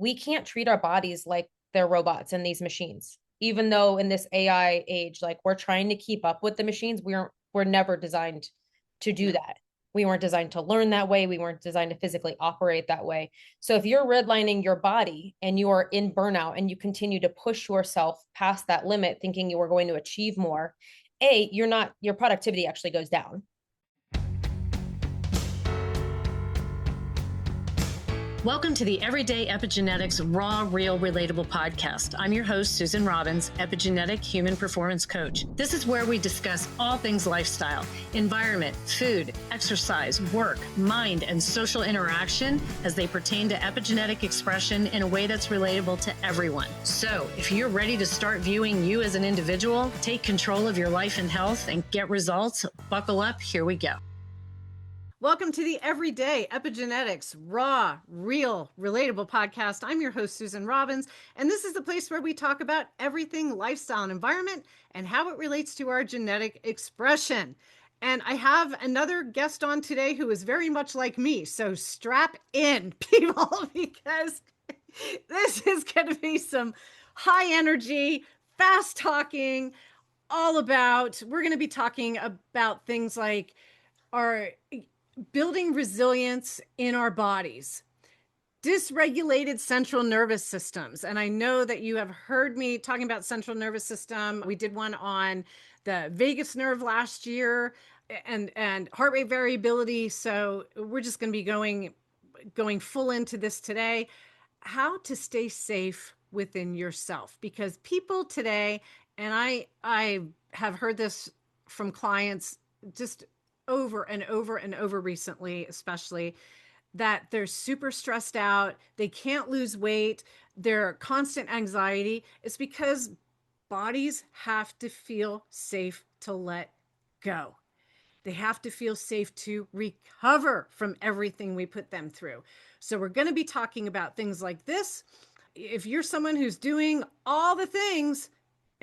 we can't treat our bodies like they're robots and these machines. Even though in this AI age, like we're trying to keep up with the machines, we're never designed to do No. that. We weren't designed to learn that way. We weren't designed to physically operate that way. So if you're redlining your body and you are in burnout and you continue to push yourself past that limit, thinking you are going to achieve more, your productivity actually goes down. Welcome to the Everyday Epigenetics Raw, Real, Relatable podcast. I'm your host, Susan Robbins, epigenetic human performance coach. This is where we discuss all things lifestyle, environment, food, exercise, work, mind, and social interaction as they pertain to epigenetic expression in a way that's relatable to everyone. So if you're ready to start viewing you as an individual, take control of your life and health, and get results, buckle up, here we go. Welcome to the Everyday Epigenetics Raw, Real, Relatable podcast. I'm your host, Susan Robbins, and this is the place where we talk about everything lifestyle and environment and how it relates to our genetic expression. And I have another guest on today who is very much like me, so strap in, people, because this is going to be some high energy, fast talking, we're going to be talking about things like our building resilience in our bodies, dysregulated central nervous systems. And I know that you have heard me talking about central nervous system. We did one on the vagus nerve last year and heart rate variability. So we're just going to be going full into this today. How to stay safe within yourself, because people today, and I have heard this from clients just over and over and over recently, especially, that they're super stressed out. They can't lose weight. They're constant anxiety. It's because bodies have to feel safe to let go. They have to feel safe to recover from everything we put them through. So we're going to be talking about things like this. If you're someone who's doing all the things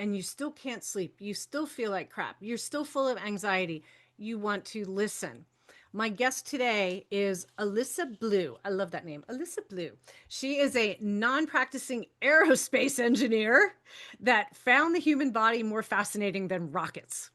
and you still can't sleep, you still feel like crap, you're still full of anxiety, you want to listen. My guest today is Alyssa Blue. I love that name, Alyssa Blue. She is a non-practicing aerospace engineer that found the human body more fascinating than rockets.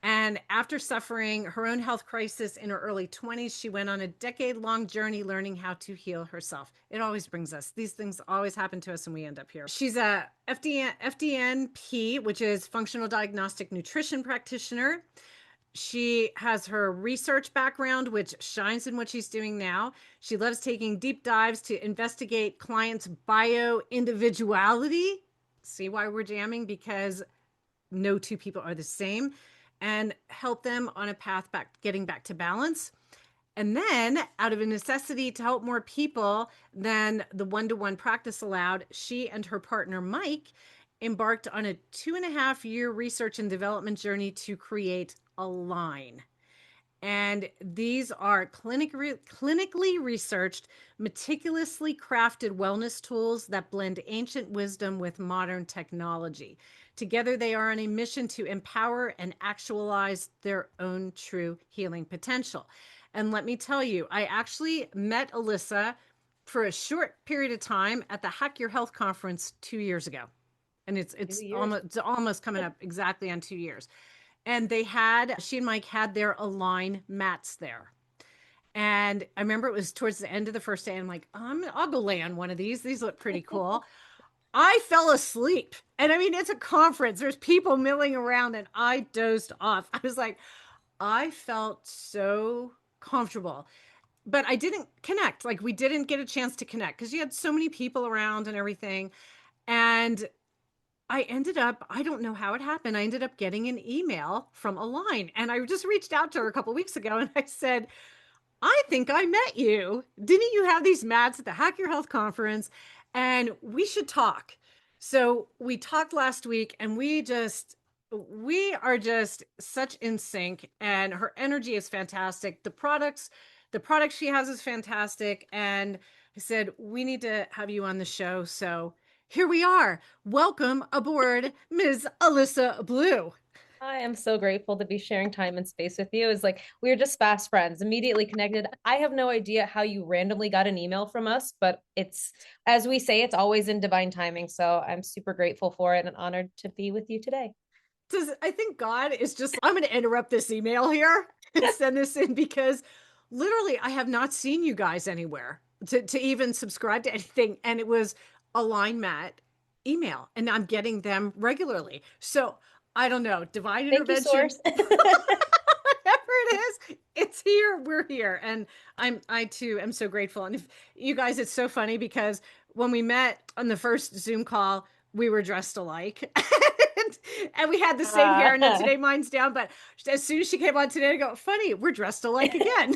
And after suffering her own health crisis in her early 20s, she went on a decade-long journey learning how to heal herself. It always brings us. These things always happen to us and we end up here. She's a FDNP, which is Functional Diagnostic Nutrition Practitioner. She has her research background, which shines in what she's doing now. She loves taking deep dives to investigate clients' bio-individuality. See why we're jamming? Because no two people are the same, and help them on a path back, getting back to balance. And then, out of a necessity to help more people than the one-to-one practice allowed, she and her partner, Mike, embarked on a 2.5-year research and development journey to create Align. And these are clinically researched, meticulously crafted wellness tools that blend ancient wisdom with modern technology. Together, they are on a mission to empower and actualize their own true healing potential. And let me tell you, I actually met Alyssa for a short period of time at the Hack Your Health conference 2 years ago. And it's almost coming up exactly on 2 years. And she and Mike had their Align mats there. And I remember it was towards the end of the first day. And I'm like, I'll go lay on one of these. These look pretty cool. I fell asleep. And I mean, it's a conference. There's people milling around and I dozed off. I was like, I felt so comfortable. But I didn't connect. Like, we didn't get a chance to connect because you had so many people around and everything. And I don't know how it happened. I ended up getting an email from Align, and I just reached out to her a couple of weeks ago and I said, I think I met you. Didn't you have these mats at the Hack Your Health conference? And we should talk. So we talked last week and we are just such in sync, and her energy is fantastic. The products she has is fantastic. And I said, we need to have you on the show. So here we are. Welcome aboard, Ms. Alyssa Blue. I am so grateful to be sharing time and space with you. It's like we were just fast friends, immediately connected. I have no idea how you randomly got an email from us, but it's, as we say, it's always in divine timing. So I'm super grateful for it and honored to be with you today. I think God is just, I'm going to interrupt this email here and send this in because literally I have not seen you guys anywhere to even subscribe to anything. And it was a line mat email and I'm getting them regularly. So I don't know, divine Thank you, intervention, Source. whatever it is, it's here, we're here. And I too am so grateful. And if you guys, it's so funny because when we met on the first Zoom call, we were dressed alike. And we had the same hair. And then today mine's down. But as soon as she came on today, I go, funny, we're dressed alike again.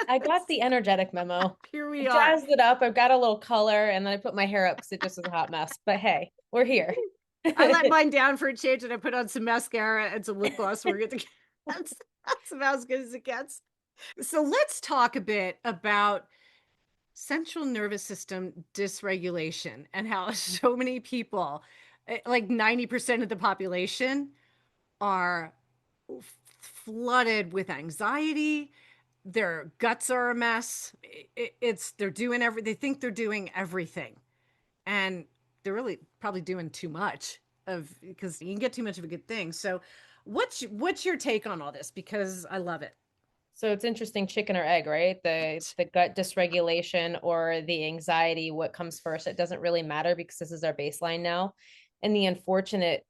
I got the energetic memo. Here we I are. jazzed it up. I've got a little color and then I put my hair up because it just was a hot mess. But hey, we're here. I let mine down for a change and I put on some mascara and some lip gloss. We're good to that's about as good as it gets. So let's talk a bit about central nervous system dysregulation and how so many people, like 90% of the population, are flooded with anxiety. Their guts are a mess. They're doing they think they're doing everything, and they're really probably doing too much of, because you can get too much of a good thing. So what's your take on all this? Because I love it. So it's interesting, chicken or egg, right? The gut dysregulation or the anxiety, what comes first? It doesn't really matter because this is our baseline now. And the unfortunate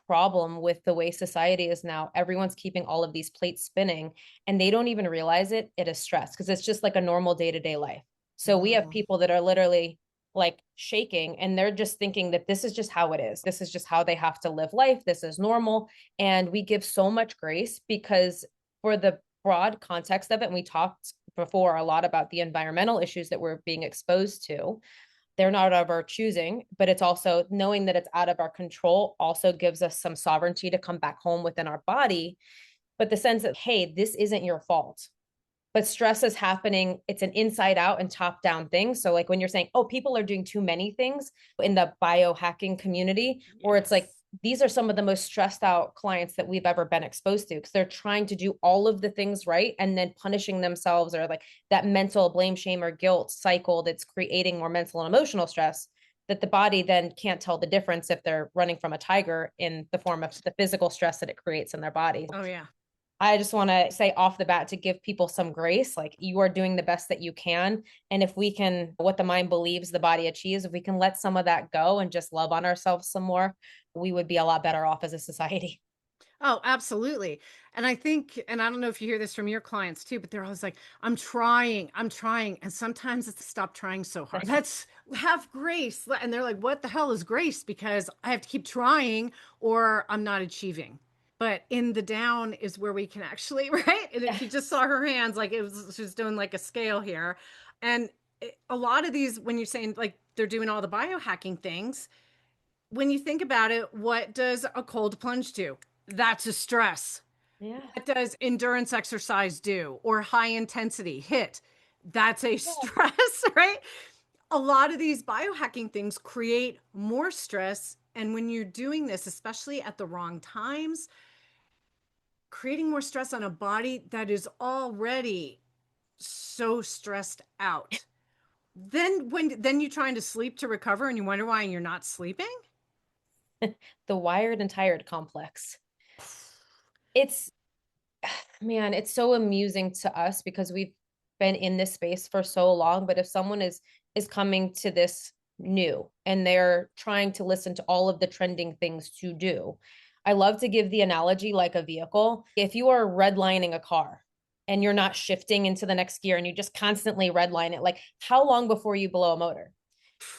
problem with the way society is now, everyone's keeping all of these plates spinning and they don't even realize it is stress because it's just like a normal day-to-day life. So we have people that are literally like shaking and they're just thinking that this is just how it is. This is just how they have to live life. This is normal. And we give so much grace because for the broad context of it, and we talked before a lot about the environmental issues that we're being exposed to, they're not of our choosing, but it's also knowing that it's out of our control also gives us some sovereignty to come back home within our body. But the sense that, hey, this isn't your fault, but stress is happening. It's an inside out and top down thing. So like when you're saying, oh, people are doing too many things in the biohacking community, or it's like, these are some of the most stressed out clients that we've ever been exposed to because they're trying to do all of the things right and then punishing themselves, or like that mental blame, shame, or guilt cycle that's creating more mental and emotional stress that the body then can't tell the difference if they're running from a tiger in the form of the physical stress that it creates in their body. Oh yeah. I just want to say off the bat to give people some grace, like you are doing the best that you can. And if we can, what the mind believes, the body achieves, if we can let some of that go and just love on ourselves some more, we would be a lot better off as a society. Oh, absolutely. And I think, and I don't know if you hear this from your clients too, but they're always like, I'm trying. And sometimes it's stop trying so hard. Let's have grace. And they're like, what the hell is grace? Because I have to keep trying or I'm not achieving. But in the down is where we can actually, right? And if you just saw her hands, like she was doing like a scale here. And a lot of these, when you're saying like they're doing all the biohacking things, when you think about it, what does a cold plunge do? That's a stress. Yeah. What does endurance exercise do? Or high intensity hit? That's a stress, right? A lot of these biohacking things create more stress. And when you're doing this, especially at the wrong times, creating more stress on a body that is already so stressed out. Then you're trying to sleep to recover and you wonder why you're not sleeping. The wired and tired complex. It's, man, it's so amusing to us because we've been in this space for so long. But if someone is coming to this new and they're trying to listen to all of the trending things to do, I love to give the analogy like a vehicle. If you are redlining a car and you're not shifting into the next gear and you just constantly redline it, like how long before you blow a motor?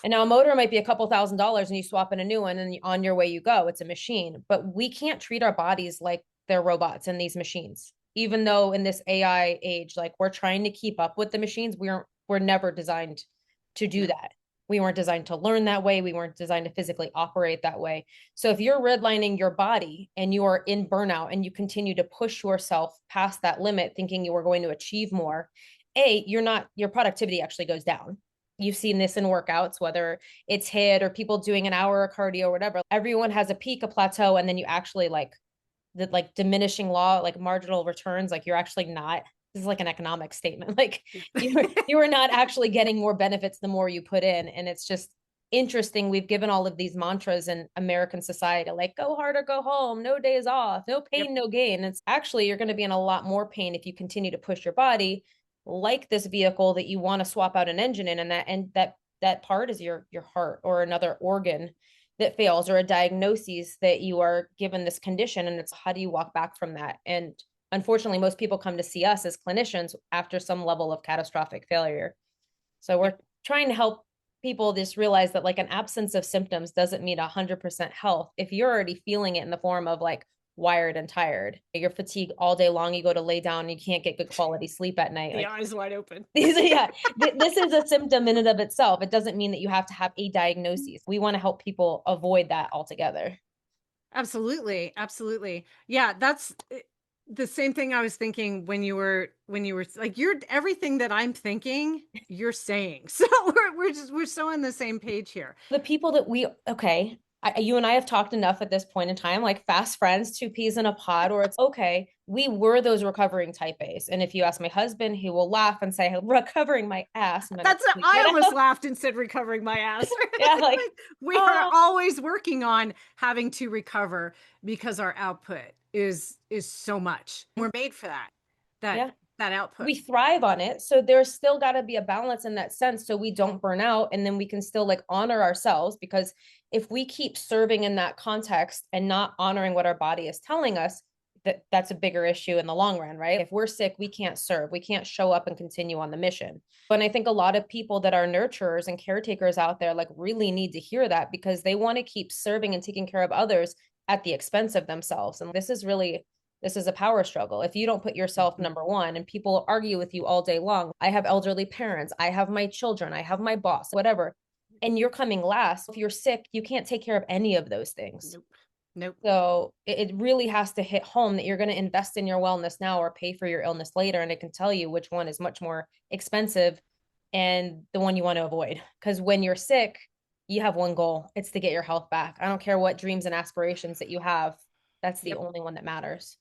And now a motor might be a couple $1,000s and you swap in a new one and on your way you go. It's a machine, but we can't treat our bodies like they're robots and these machines. Even though in this AI age, like we're trying to keep up with the machines, we're never designed to do that. We weren't designed to learn that way. We weren't designed to physically operate that way. So if you're redlining your body and you are in burnout and you continue to push yourself past that limit, thinking you are going to achieve more, your productivity actually goes down You've seen this in workouts, whether it's HIIT or people doing an hour of cardio or whatever. Everyone has a peak, a plateau, and then you actually like the like diminishing law, like marginal returns, like you're actually not. This is like an economic statement. Like you are not actually getting more benefits the more you put in. And it's just interesting. We've given all of these mantras in American society, like go hard or go home, no days off, no pain, no gain. It's actually, you're going to be in a lot more pain if you continue to push your body like this vehicle that you want to swap out an engine in. And that part is your heart or another organ that fails, or a diagnosis that you are given this condition, and it's how do you walk back from that? And unfortunately, most people come to see us as clinicians after some level of catastrophic failure. So we're trying to help people just realize that like an absence of symptoms doesn't mean 100% health. If you're already feeling it in the form of like wired and tired, you're fatigued all day long, you go to lay down and you can't get good quality sleep at night. The like, eyes wide open. yeah, this is a symptom in and of itself. It doesn't mean that you have to have a diagnosis. We want to help people avoid that altogether. Absolutely. Absolutely. Yeah. That's the same thing I was thinking when you were like, you're everything that I'm thinking, you're saying. So we're so on the same page here. The people that you and I have talked enough at this point in time, like fast friends, two peas in a pod, or it's okay. We were those recovering type A's. And if you ask my husband, he will laugh and say, recovering my ass. I almost laughed and said recovering my ass. Yeah, like we are always working on having to recover because our output is so much. We're made for that output. We thrive on it. So there's still got to be a balance in that sense so we don't burn out, and then we can still like honor ourselves, because if we keep serving in that context and not honoring what our body is telling us, that's a bigger issue in the long run, right? If we're sick, we can't serve, we can't show up and continue on the mission. But I think a lot of people that are nurturers and caretakers out there like really need to hear that, because they want to keep serving and taking care of others at the expense of themselves. And this is a power struggle. If you don't put yourself number one, and people argue with you all day long, I have elderly parents, I have my children, I have my boss, whatever, and you're coming last. If you're sick, you can't take care of any of those things. Nope. So it really has to hit home that you're going to invest in your wellness now or pay for your illness later. And it can tell you which one is much more expensive and the one you want to avoid. Because when you're sick, you have one goal. It's to get your health back. I don't care what dreams and aspirations that you have. That's the only one that matters.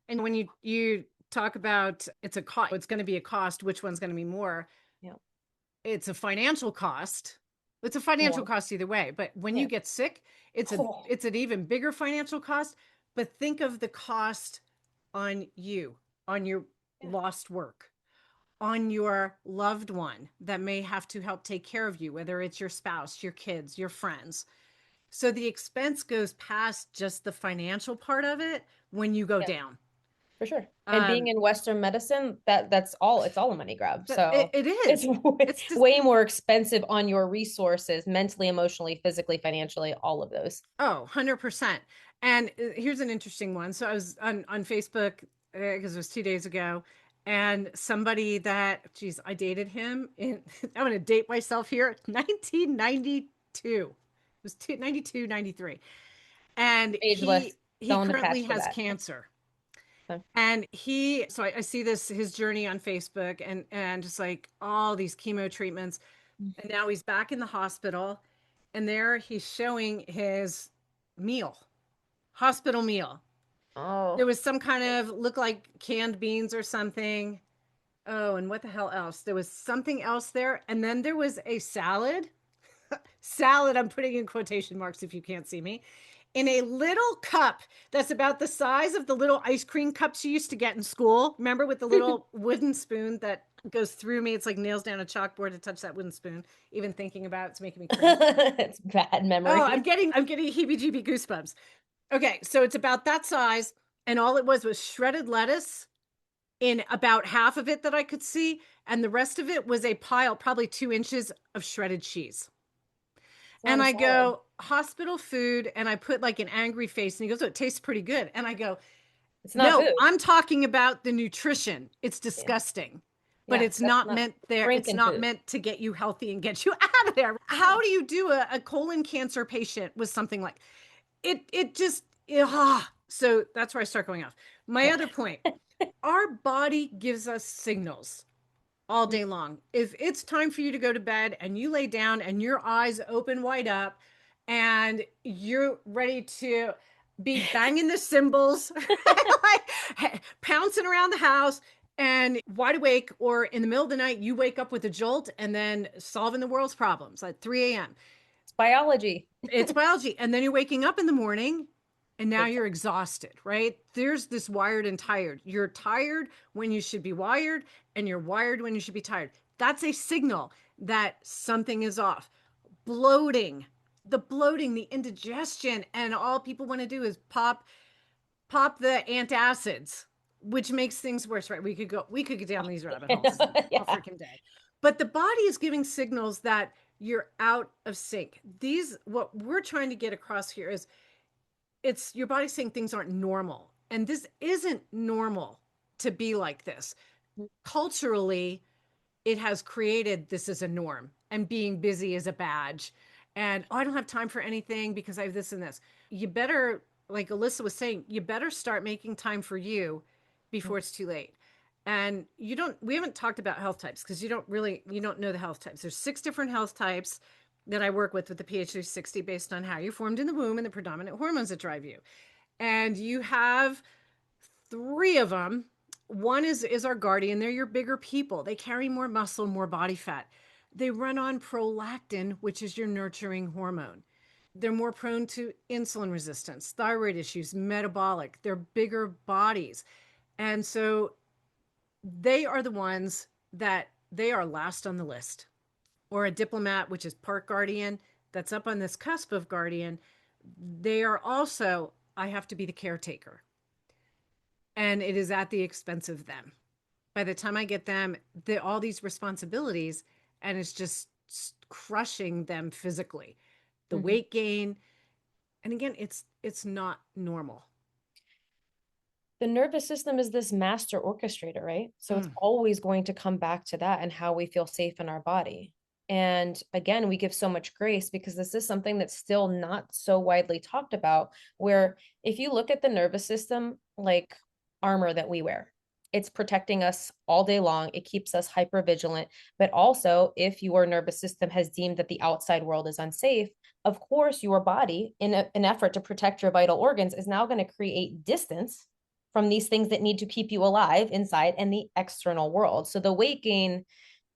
And when you talk about it's going to be a cost, which one's going to be more? Yeah. It's a financial cost. It's a financial cost either way. But when you get sick, it's an even bigger financial cost. But think of the cost on you, on your lost work, on your loved one that may have to help take care of you, whether it's your spouse, your kids, your friends. So the expense goes past just the financial part of it when you go down. For sure. And being in Western medicine, it's all a money grab. So it is. It's just way more expensive on your resources, mentally, emotionally, physically, financially, all of those. Oh, 100%. And here's an interesting one. So I was on Facebook, because it was 2 days ago, and somebody I dated him I'm going to date myself here, 1992. It was 92, 93. And ageless. He currently has cancer. And I see his journey on Facebook and just like all these chemo treatments. And now he's back in the hospital, and there he's showing his hospital meal. Oh, there was some kind of looked like canned beans or something. Oh, and what the hell else? There was something else there. And then there was a salad, I'm putting in quotation marks if you can't see me, in a little cup that's about the size of the little ice cream cups you used to get in school. Remember, with the little wooden spoon that goes through me? It's like nails down a chalkboard to touch that wooden spoon. Even thinking about it's making me cringe. It's bad memory. Oh, I'm getting heebie-jeebie goosebumps. Okay, so it's about that size, and all it was shredded lettuce in about half of it that I could see, and the rest of it was a pile, probably 2 inches of shredded cheese. And I go, hospital food, and I put like an angry face, and he goes, oh, it tastes pretty good. And I go, it's not food. I'm talking about the nutrition. It's disgusting, but it's not meant there. It's not meant to get you healthy and get you out of there. How do you do a colon cancer patient with something like it so that's where I start going off. My other point, our body gives us signals. all day long. If it's time for you to go to bed and you lay down and your eyes open wide up and you're ready to be banging the cymbals, like pouncing around the house and wide awake, or in the middle of the night, you wake up with a jolt and then solving the world's problems at 3 a.m. It's biology. It's biology. And then you're waking up in the morning and now you're exhausted, right? There's this wired and tired. You're tired when you should be wired, and you're wired when you should be tired. That's a signal that something is off. Bloating, the indigestion, and all people want to do is pop the antacids, which makes things worse, right? We could go down these rabbit holes Yeah. all freaking day. But the body is giving signals that you're out of sync. What we're trying to get across here is it's your body saying things aren't normal. And this isn't normal to be like this. Culturally, it has created this as a norm, and being busy is a badge. And I don't have time for anything because I have this and this. You better, like Alyssa was saying, you better start making time for you before it's too late. And we haven't talked about health types because you don't know the health types. There's 6 different health types that I work with the pH 360 based on how you formed in the womb and the predominant hormones that drive you. And you have 3 of them. One is our guardian. They're your bigger people. They carry more muscle, more body fat. They run on prolactin, which is your nurturing hormone. They're more prone to insulin resistance, thyroid issues, metabolic. They're bigger bodies. And so they are the ones that they are last on the list. Or a diplomat, which is part guardian, that's up on this cusp of guardian. They are also, I have to be the caretaker. And it is at the expense of them. By the time I get them, all these responsibilities, and it's just crushing them physically. The weight gain. And again, it's not normal. The nervous system is this master orchestrator, right? So it's always going to come back to that and how we feel safe in our body. And again, we give so much grace because this is something that's still not so widely talked about, where if you look at the nervous system, like armor that we wear, it's protecting us all day long. It keeps us hyper vigilant. But also, if your nervous system has deemed that the outside world is unsafe, of course, your body, in an effort to protect your vital organs, is now going to create distance from these things that need to keep you alive inside and the external world. So the weight gain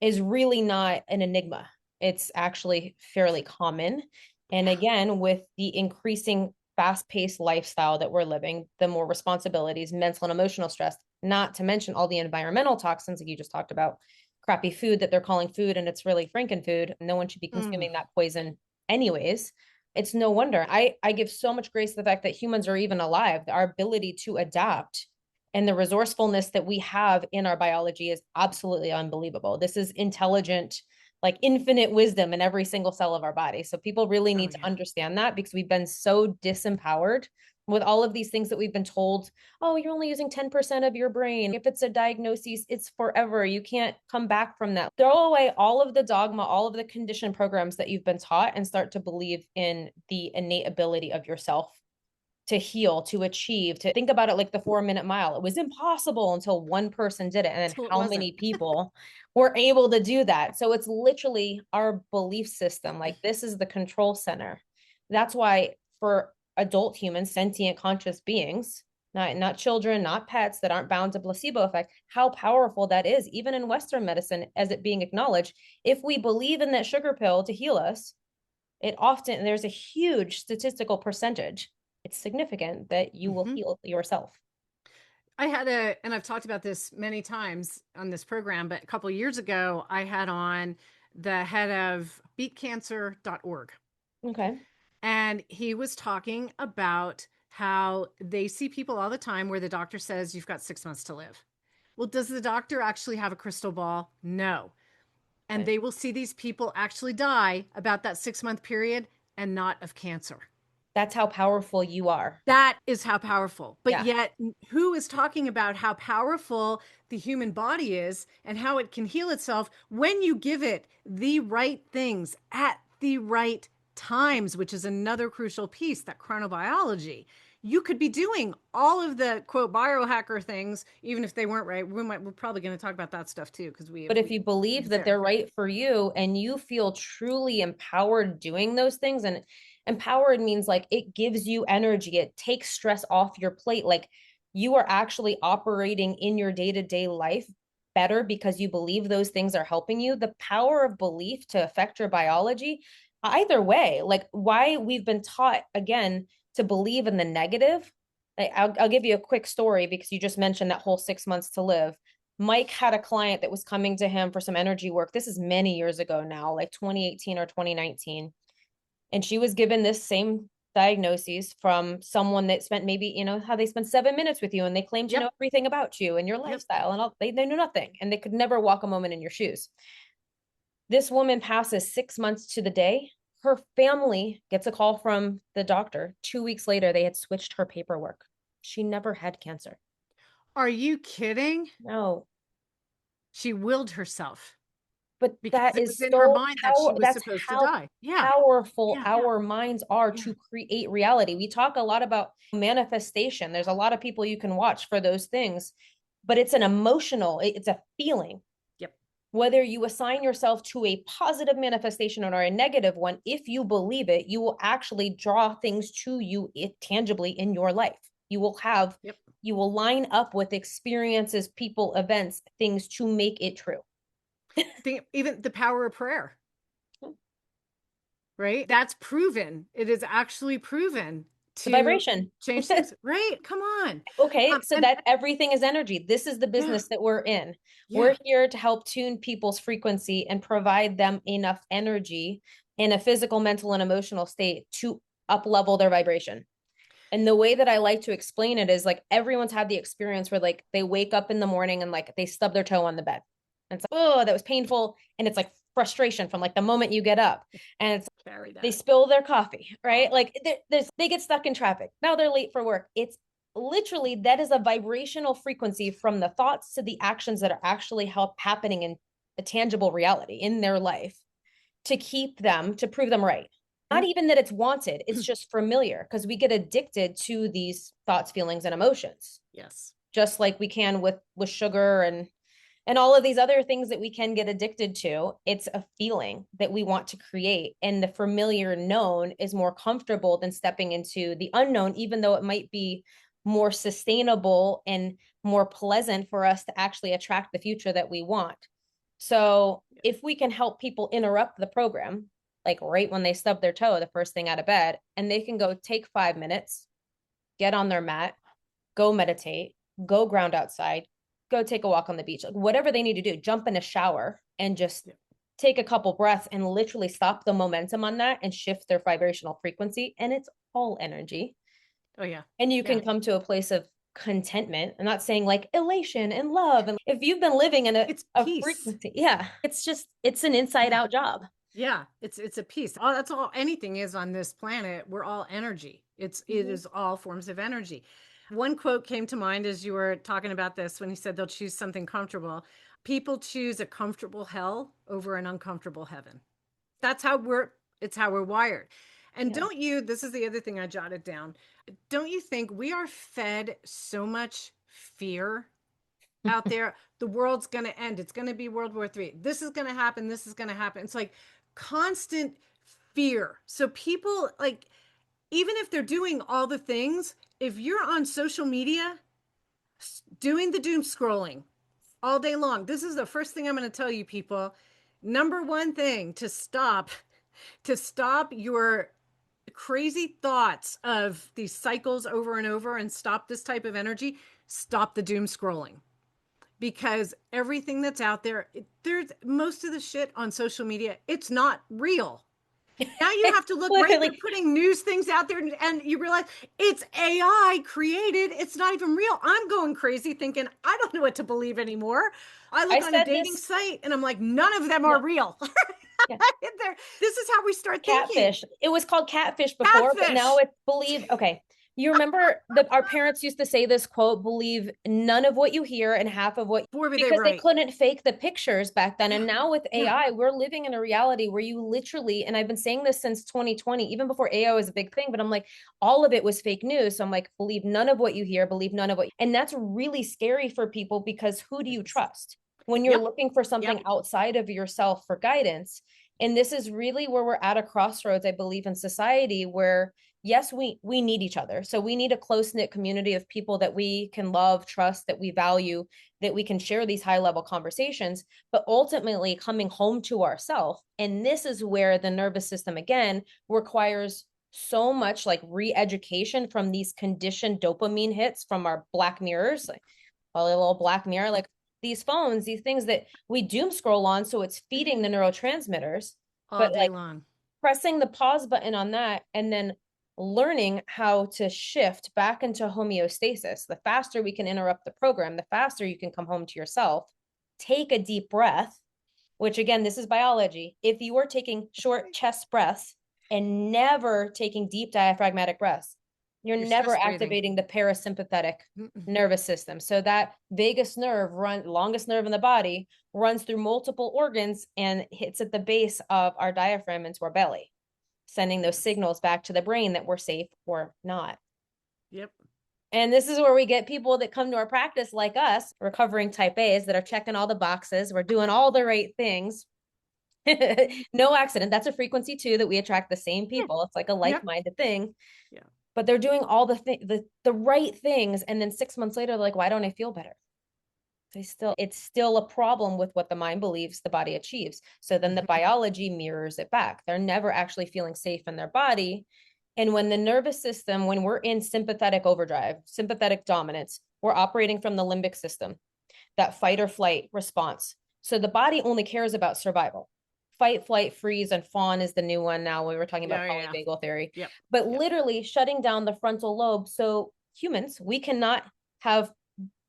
is really not an enigma. It's actually fairly common. And again, with the increasing fast-paced lifestyle that we're living, the more responsibilities, mental and emotional stress, not to mention all the environmental toxins like you just talked about, crappy food that they're calling food, and it's really Frankenfood. No one should be consuming that poison anyways. It's no wonder. I give so much grace to the fact that humans are even alive. Our ability to adapt and the resourcefulness that we have in our biology is absolutely unbelievable. This is intelligent, like infinite wisdom in every single cell of our body. So people really need to understand that, because we've been so disempowered with all of these things that we've been told. Oh, you're only using 10% of your brain. If it's a diagnosis, it's forever. You can't come back from that. Throw away all of the dogma, all of the conditioned programs that you've been taught, and start to believe in the innate ability of yourself to heal, to achieve, to think about it like the 4-minute mile. It was impossible until one person did it. And then how many people were able to do that? So it's literally our belief system. Like, this is the control center. That's why for adult humans, sentient conscious beings, not children, not pets that aren't bound to placebo effect, how powerful that is, even in Western medicine, as it being acknowledged. If we believe in that sugar pill to heal us, there's a huge statistical percentage, it's significant, that you will heal yourself. And I've talked about this many times on this program, but a couple of years ago, I had on the head of beatcancer.org. Okay. And he was talking about how they see people all the time where the doctor says you've got 6 months to live. Well, does the doctor actually have a crystal ball? No. And they will see these people actually die about that 6-month period, and not of cancer. That's how powerful you are. That is how powerful. But yet, who is talking about how powerful the human body is and how it can heal itself when you give it the right things at the right times, which is another crucial piece, that chronobiology. you could be doing all of the quote biohacker things, even if they weren't right. We're probably going to talk about that stuff too, because but if you believe that they're right for you and you feel truly empowered doing those things, and empowered means like it gives you energy, it takes stress off your plate, like you are actually operating in your day-to-day life better because you believe those things are helping you. The power of belief to affect your biology, either way, like why we've been taught again to believe in the negative. I'll give you a quick story because you just mentioned that whole 6 months to live. Mike had a client that was coming to him for some energy work. This is many years ago now, like 2018 or 2019. And she was given this same diagnoses from someone that spent maybe, you know, how they spent 7 minutes with you and they claim to know everything about you and your lifestyle and all, they knew nothing and they could never walk a moment in your shoes. This woman passes 6 months to the day. Her family gets a call from the doctor. 2 weeks later, they had switched her paperwork. She never had cancer. Are you kidding? No. She willed herself. But because that it is was in so her mind that she was that's supposed how to die. Yeah. powerful Yeah. our minds are to create reality. We talk a lot about manifestation. There's a lot of people you can watch for those things, but it's an emotional, it's a feeling. Yep. Whether you assign yourself to a positive manifestation or a negative one, if you believe it, you will actually draw things to you tangibly in your life. You will have, you will line up with experiences, people, events, things to make it true. Even the power of prayer, right? That's proven. It is actually proven to vibration change things. Right? Come on. Okay, so that everything is energy. This is the business that we're in. We're here to help tune people's frequency and provide them enough energy in a physical, mental, and emotional state to up level their vibration. And the way that I like to explain it is like everyone's had the experience where like they wake up in the morning and like they stub their toe on the bed. And it's like, oh, that was painful. And it's like frustration from like the moment you get up. And it's they spill their coffee, right? Like they get stuck in traffic. Now they're late for work. It's literally, that is a vibrational frequency from the thoughts to the actions that are actually happening in a tangible reality in their life to keep them, to prove them right. Not even that it's wanted, it's just familiar because we get addicted to these thoughts, feelings, and emotions. Yes. Just like we can with sugar and all of these other things that we can get addicted to. It's a feeling that we want to create. And the familiar known is more comfortable than stepping into the unknown, even though it might be more sustainable and more pleasant for us to actually attract the future that we want. So if we can help people interrupt the program, like right when they stub their toe, the first thing out of bed, and they can go take 5 minutes, get on their mat, go meditate, go ground outside, go take a walk on the beach, like whatever they need to do, jump in a shower and just take a couple breaths and literally stop the momentum on that and shift their vibrational frequency. And it's all energy. Oh yeah. And you can come to a place of contentment. I'm not saying like elation and love. And if you've been living in a frequency, it's just, it's an inside out job. Yeah. It's a piece. Oh, that's all anything is on this planet. We're all energy. It is all forms of energy. One quote came to mind as you were talking about this when he said they'll choose something comfortable. People choose a comfortable hell over an uncomfortable heaven. That's how it's how we're wired. And don't you, this is the other thing I jotted down. Don't you think we are fed so much fear out there? The world's going to end. It's going to be World War III. This is going to happen. This is going to happen. It's like constant fear. So people like, even if they're doing all the things, if you're on social media doing the doom scrolling all day long, this is the first thing I'm going to tell you people. Number one thing to stop your crazy thoughts of these cycles over and over and stop this type of energy, stop the doom scrolling. Because everything that's out there, there's most of the shit on social media, it's not real. Now you have to look right. They're putting news things out there and you realize it's AI created. It's not even real. I'm going crazy thinking, I don't know what to believe anymore. I look on a dating site and I'm like, none of them are real. This is how we start thinking. Catfish. It was called catfish before, but now it's okay. You remember that our parents used to say this quote, believe none of what you hear and half of what, because they couldn't fake the pictures back then. And now with AI, we're living in a reality where you literally, and I've been saying this since 2020, even before AI was a big thing, but I'm like, all of it was fake news. So I'm like, believe none of what you hear, believe none of what, and that's really scary for people because who do you trust when you're looking for something outside of yourself for guidance? And this is really where we're at a crossroads, I believe, in society where yes, we need each other. So we need a close-knit community of people that we can love, trust, that we value, that we can share these high-level conversations, but ultimately coming home to ourselves. And this is where the nervous system, again, requires so much like re-education from these conditioned dopamine hits from our black mirrors, like a little black mirror, like these phones, these things that we doom scroll on. So it's feeding the neurotransmitters. All day long. Pressing the pause button on that and then learning how to shift back into homeostasis. The faster we can interrupt the program, the faster you can come home to yourself. Take a deep breath, which again, this is biology. If you are taking short chest breaths and never taking deep diaphragmatic breaths, you're never activating the parasympathetic nervous system. So that vagus nerve, longest nerve in the body, runs through multiple organs and hits at the base of our diaphragm into our belly, sending those signals back to the brain that we're safe or not. Yep. And this is where we get people that come to our practice like us, recovering type A's that are checking all the boxes. We're doing all the right things. No accident. That's a frequency too, that we attract the same people. It's like a like-minded thing. Yeah. But they're doing all the right things. And then 6 months later, they're like, why don't I feel better? It's still a problem with what the mind believes the body achieves. So then the biology mirrors it back. They're never actually feeling safe in their body. And when the nervous system, when we're in sympathetic overdrive, sympathetic dominance, we're operating from the limbic system, that fight or flight response. So the body only cares about survival. Fight, flight, freeze, and fawn is the new one now. We were talking about polyvagal theory. But literally shutting down the frontal lobe. So humans, we cannot have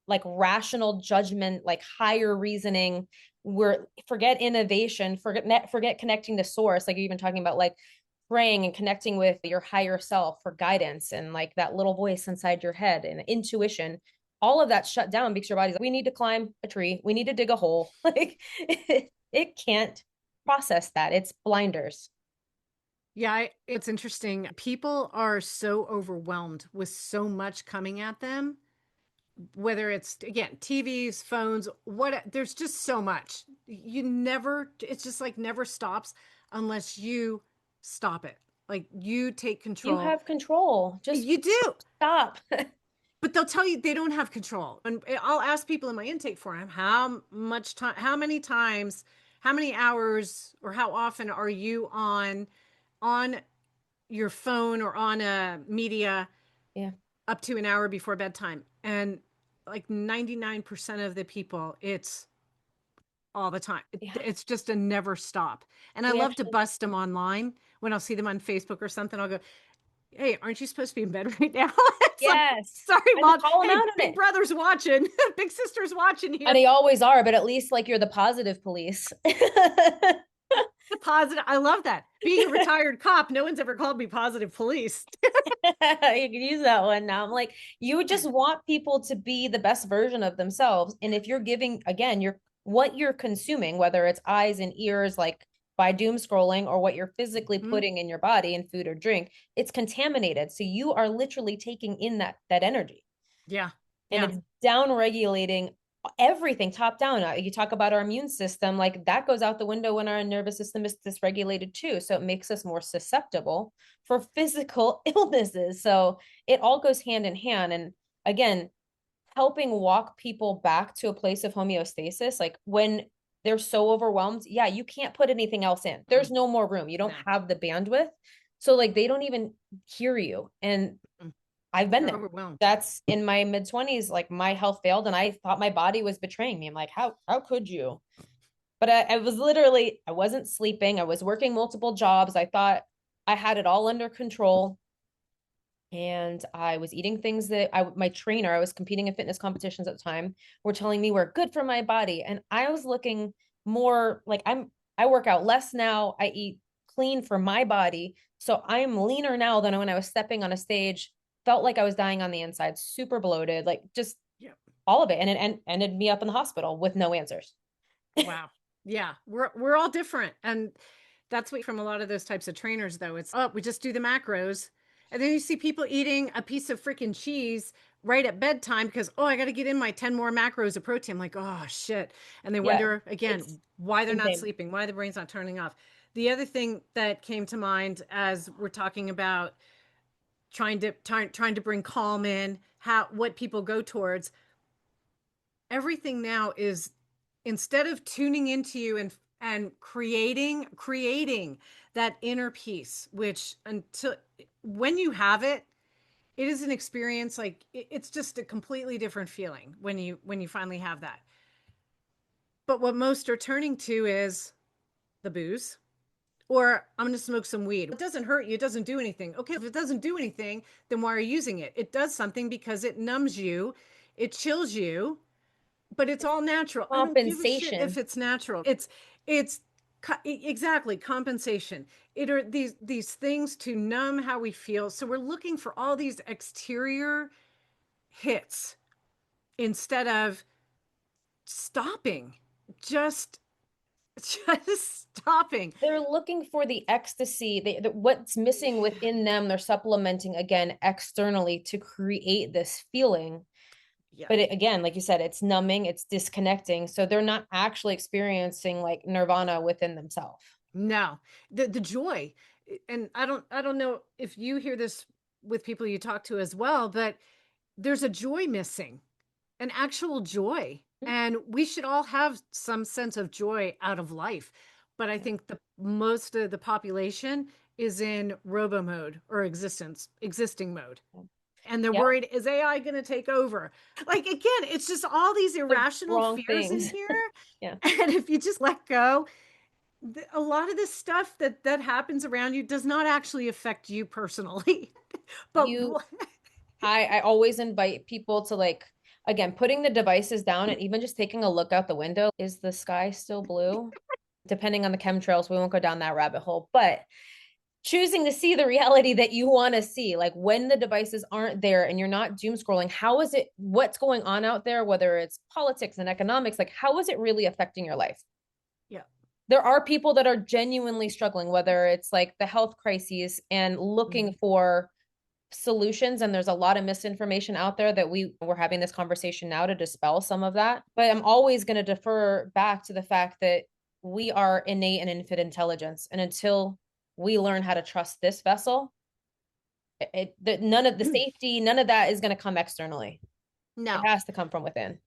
like rational judgment, like higher reasoning. Forget innovation, forget connecting to source. Like you're even talking about like praying and connecting with your higher self for guidance and like that little voice inside your head and intuition. All of that shut down because your body's like, we need to climb a tree. We need to dig a hole. Like it can't process that. It's blinders. Yeah, it's interesting. People are so overwhelmed with so much coming at them, whether it's, again, TVs, phones, there's just so much. It's just like never stops unless you stop it. Like you take control. You have control. Just you do. Stop. But they'll tell you they don't have control. And I'll ask people in my intake forum, how much time, how many times, how many hours, or how often are you on your phone or on a media up to an hour before bedtime? And like 99% of the people, it's all the time. It's just a never stop. And I love to bust them online. When I'll see them on Facebook or something, I'll go, hey, aren't you supposed to be in bed right now? Yes. Like, sorry, Mom. Hey, big brother's watching. Big sister's watching here. And they always are, but at least like you're the positive police. The positive. I love that. Being a retired cop, no one's ever called me positive police. You can use that one now. I'm like, you just want people to be the best version of themselves. And if you're giving, again, what you're consuming, whether it's eyes and ears, like by doom scrolling, or what you're physically putting in your body in food or drink, it's contaminated. So you are literally taking in that energy. Yeah. And it's down regulating everything top down. You talk about our immune system, like that goes out the window when our nervous system is dysregulated too. So it makes us more susceptible for physical illnesses. So it all goes hand in hand. And again, helping walk people back to a place of homeostasis, like when they're so overwhelmed, you can't put anything else in. There's no more room. You don't have the bandwidth. So like they don't even hear you. And I've been there. That's in my mid-20s, like my health failed and I thought my body was betraying me. I'm like, how could you? But I wasn't sleeping. I was working multiple jobs. I thought I had it all under control. And I was eating things that my trainer, I was competing in fitness competitions at the time, were telling me were good for my body. And I was looking more like I work out less now. I eat clean for my body. So I'm leaner now than when I was stepping on a stage felt like I was dying on the inside, super bloated, like just Yeah. all of it. And it ended me up in the hospital with no answers. Wow. Yeah. We're all different. And that's what from a lot of those types of trainers though. It's, oh, we just do the macros. And then you see people eating a piece of freaking cheese right at bedtime because, oh, I got to get in my 10 more macros of protein. I'm like, oh shit. And they Yeah, wonder again, it's why they're not insane. sleeping, why the brain's not turning off. The other thing that came to mind as we're talking about trying to bring calm in, what people go towards, everything now is, instead of tuning into you and creating that inner peace, which until when you have it, it is an experience. Like it's just a completely different feeling when you finally have that. But what most are turning to is the booze, or I'm going to smoke some weed. It doesn't hurt you. It doesn't do anything. Okay, if it doesn't do anything, then why are you using it? It does something because it numbs you, it chills you, but it's all natural. I don't give a shit if Compensation. it's natural. It's exactly compensation. It are these things to numb how we feel. So we're looking for all these exterior hits instead of stopping. Just just stopping. They're looking for the ecstasy. What's missing within them, they're supplementing again externally to create this feeling. Yeah. But again, like you said, it's numbing, it's disconnecting. So they're not actually experiencing like nirvana within themselves. No, the joy, and I don't know if you hear this with people you talk to as well, but there's a joy missing, an actual joy, and we should all have some sense of joy out of life. But I think the most of the population is in robo mode or existing mode. And they're Yeah, worried, is AI going to take over? Like, again, it's just all these the irrational wrong fears in things. here. Yeah. And if you just let go, a lot of this stuff that happens around you does not actually affect you personally. But You I always invite people to like, again, putting the devices down and even just taking a look out the window. Is the sky still blue? Depending on the chemtrails, we won't go down that rabbit hole, but choosing to see the reality that you want to see, like when the devices aren't there and you're not doom scrolling, how is it, what's going on out there, whether it's politics and economics, like how is it really affecting your life? yeah, There are people that are genuinely struggling, whether it's like the health crises and looking for solutions. And there's a lot of misinformation out there that we're having this conversation now to dispel some of that. But I'm always going to defer back to the fact that we are innate and infinite intelligence. And until we learn how to trust this vessel, none of the safety, none of that is going to come externally. It no. has to come from within.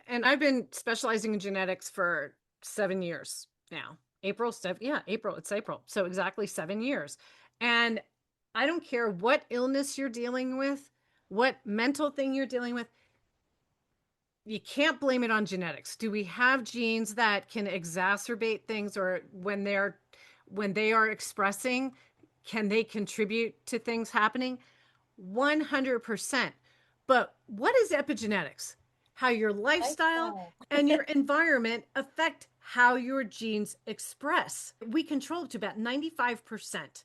And I've been specializing in genetics for 7 years now. April 7, yeah, April, it's April. So exactly 7 years. And I don't care what illness you're dealing with, what mental thing you're dealing with, you can't blame it on genetics. Do we have genes that can exacerbate things, or when they are expressing, can they contribute to things happening? 100%. But what is epigenetics? How your lifestyle and your environment affect how your genes express. We control up to about 95%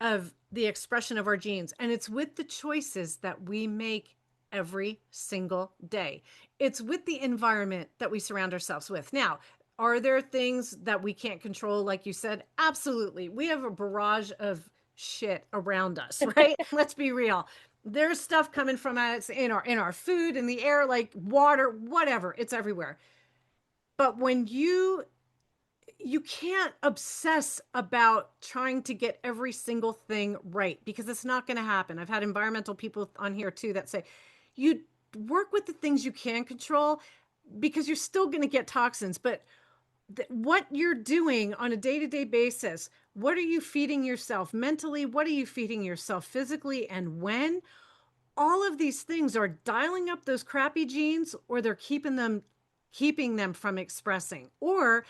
of the expression of our genes, and it's with the choices that we make every single day. It's with the environment that we surround ourselves with. Now, are there things that we can't control, like you said? Absolutely. We have a barrage of shit around us, right? Let's be real. There's stuff coming from us in our food, in the air, like water, whatever. It's everywhere. But when you can't obsess about trying to get every single thing right, because it's not going to happen. I've had environmental people on here too that say, you work with the things you can control because you're still going to get toxins. But what you're doing on a day-to-day basis, what are you feeding yourself mentally? What are you feeding yourself physically? And when? All of these things are dialing up those crappy genes, or they're keeping them from expressing. Or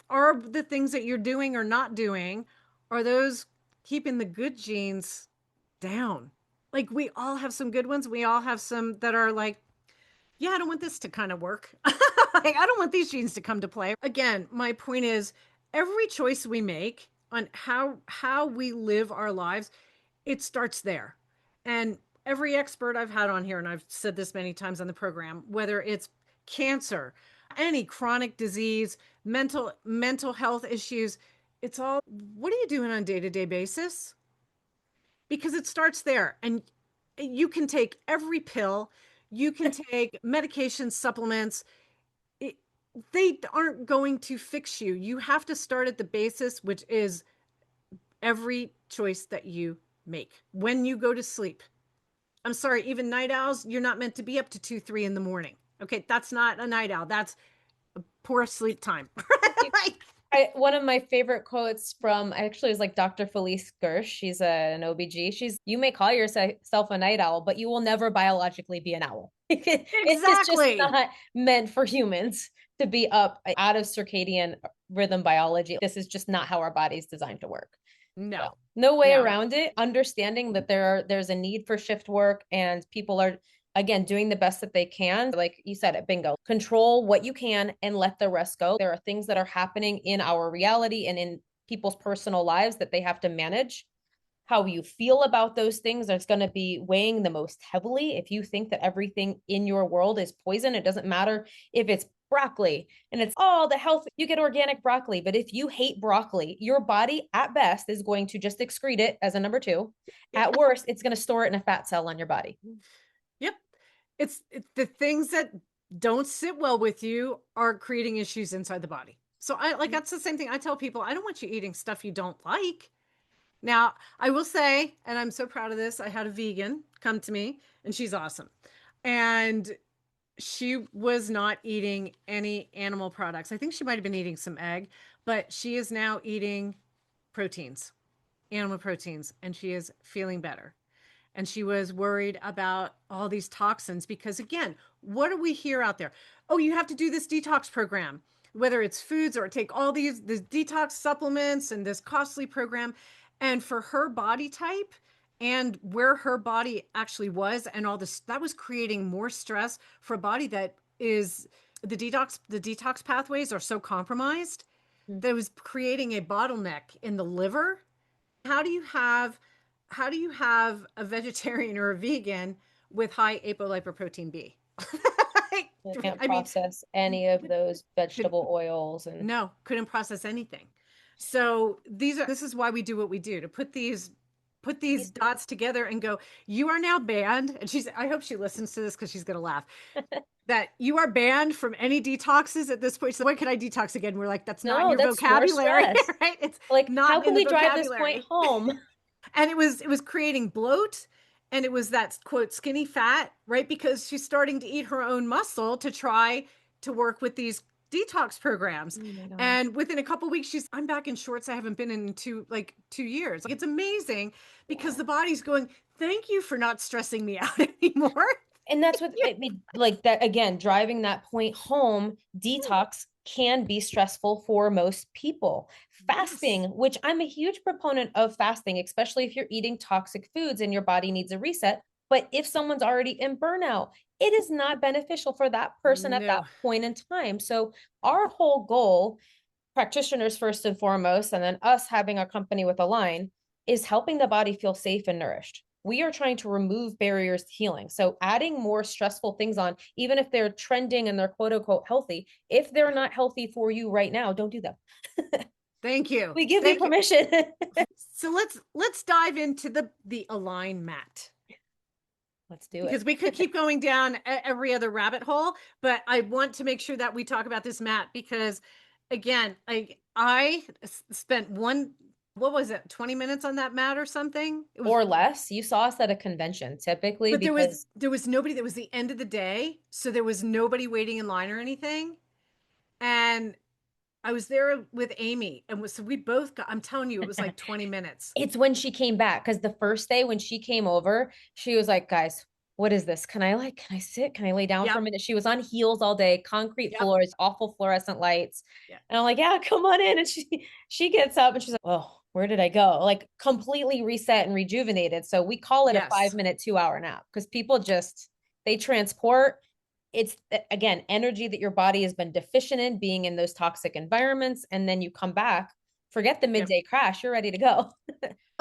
are the things that you're doing or not doing, are those keeping the good genes down? Like, we all have some good ones. We all have some that are like, yeah, I don't want this to kind of work. Like, I don't want these genes to come to play. Again, my point is, every choice we make on how we live our lives, it starts there. And every expert I've had on here, and I've said this many times on the program, whether it's cancer, any chronic disease, mental health issues, it's all, what are you doing on a day-to-day basis? Because it starts there. And you can take every pill, you can take medication, supplements. It, they aren't going to fix you. You have to start at the basis, which is every choice that you make when you go to sleep. I'm sorry, even night owls, you're not meant to be up to 2, 3 in the morning. Okay, that's not a night owl. That's a poor sleep time. One of my favorite quotes from actually is like Dr. Felice Gersh. She's an OBG. You may call yourself a night owl, but you will never biologically be an owl. It is just Exactly. not meant for humans to be up out of circadian rhythm biology. This is just not how our body's designed to work. No. So, no way No. around it. Understanding that there's a need for shift work and people are again doing the best that they can. Like you said it, bingo. Control what you can and let the rest go. There are things that are happening in our reality and in people's personal lives that they have to manage. How you feel about those things is going to be weighing the most heavily. If you think that everything in your world is poison, it doesn't matter if it's broccoli and it's all the health, you get organic broccoli. But if you hate broccoli, your body at best is going to just excrete it as a number 2. At worst, it's going to store it in a fat cell on your body. Yep. It's the things that don't sit well with you are creating issues inside the body. So that's the same thing. I tell people, I don't want you eating stuff you don't like. Now, I will say, and I'm so proud of this, I had a vegan come to me and she's awesome. And she was not eating any animal products. I think she might have been eating some egg, but she is now eating proteins, animal proteins, and she is feeling better. And she was worried about all these toxins because, again, what do we hear out there? Oh, you have to do this detox program, whether it's foods or take all these detox supplements and this costly program. And for her body type and where her body actually was and all this, that was creating more stress for a body that is the detox pathways are so compromised that was creating a bottleneck in the liver. How do you have a vegetarian or a vegan with high apolipoprotein B? You can't process any of those vegetable oils and no, couldn't process anything. So this is why we do what we do, to put these dots together and go, you are now banned. And I hope she listens to this because she's going to laugh. That you are banned from any detoxes at this point. So when can I detox again? We're like, that's not in your vocabulary, right? It's like, not how can we drive this point home? And it was creating bloat, and it was that quote skinny fat, right? Because she's starting to eat her own muscle to try to work with these detox programs. Oh, and within a couple of weeks, I'm back in shorts I haven't been in 2 years. Like, it's amazing because the body's going, thank you for not stressing me out anymore. And that's what it made, like that again, driving that point home. Detox can be stressful for most people. Fasting, yes, which I'm a huge proponent of fasting, especially if you're eating toxic foods and your body needs a reset. But if someone's already in burnout, it is not beneficial for that person at that point in time. So our whole goal, practitioners first and foremost, and then us having a company with Align, is helping the body feel safe and nourished. We are trying to remove barriers to healing. So adding more stressful things on, even if they're trending and they're quote unquote healthy, if they're not healthy for you right now, don't do them. Thank you. We give you permission. So let's dive into the Align mat. Let's do it. Because we could keep going down every other rabbit hole, but I want to make sure that we talk about this mat because, again, I spent 20 minutes on that mat or something? Or less. You saw us at a convention typically. But there was nobody. That was the end of the day. So there was nobody waiting in line or anything. And I was there with Amy. And so we both I'm telling you, it was like 20 minutes. It's when she came back. Because the first day when she came over, she was like, guys, what is this? Can I sit? Can I lay down for a minute? She was on heels all day, concrete floors, awful fluorescent lights. And I'm like, yeah, come on in. And she gets up and she's like, oh, where did I go? Like completely reset and rejuvenated. So we call it a 5-minute, 2-hour nap because people they transport. It's again, energy that your body has been deficient in being in those toxic environments. And then you come back forget the Yep. midday crash. You're ready to go.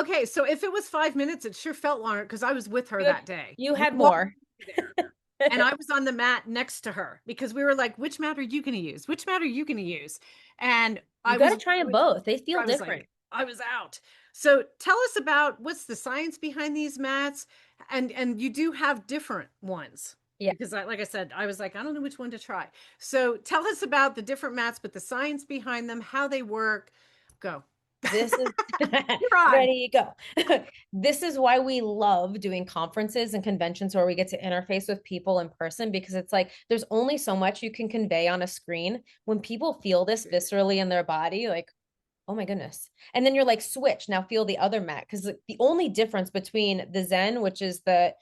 Okay, so if it was 5 minutes, it sure felt longer because I was with her You had, that day. you We had walked more. there, and I was on the mat next to her because we were like, which mat are you going to use? Which mat are you going to use? And You got to try them both. They feel I was different. like, I was out. So tell us about what's the science behind these mats, and you do have different ones. Yeah. Because like I said, I was like, I don't know which one to try. So tell us about the different mats, but the science behind them, how they work. Go. This is You're on. ready to go. This is why we love doing conferences and conventions where we get to interface with people in person, because it's like there's only so much you can convey on a screen. When people feel this viscerally in their body, like, oh my goodness. And then you're like, switch, now feel the other mat. Because the only difference between the Zen, which is the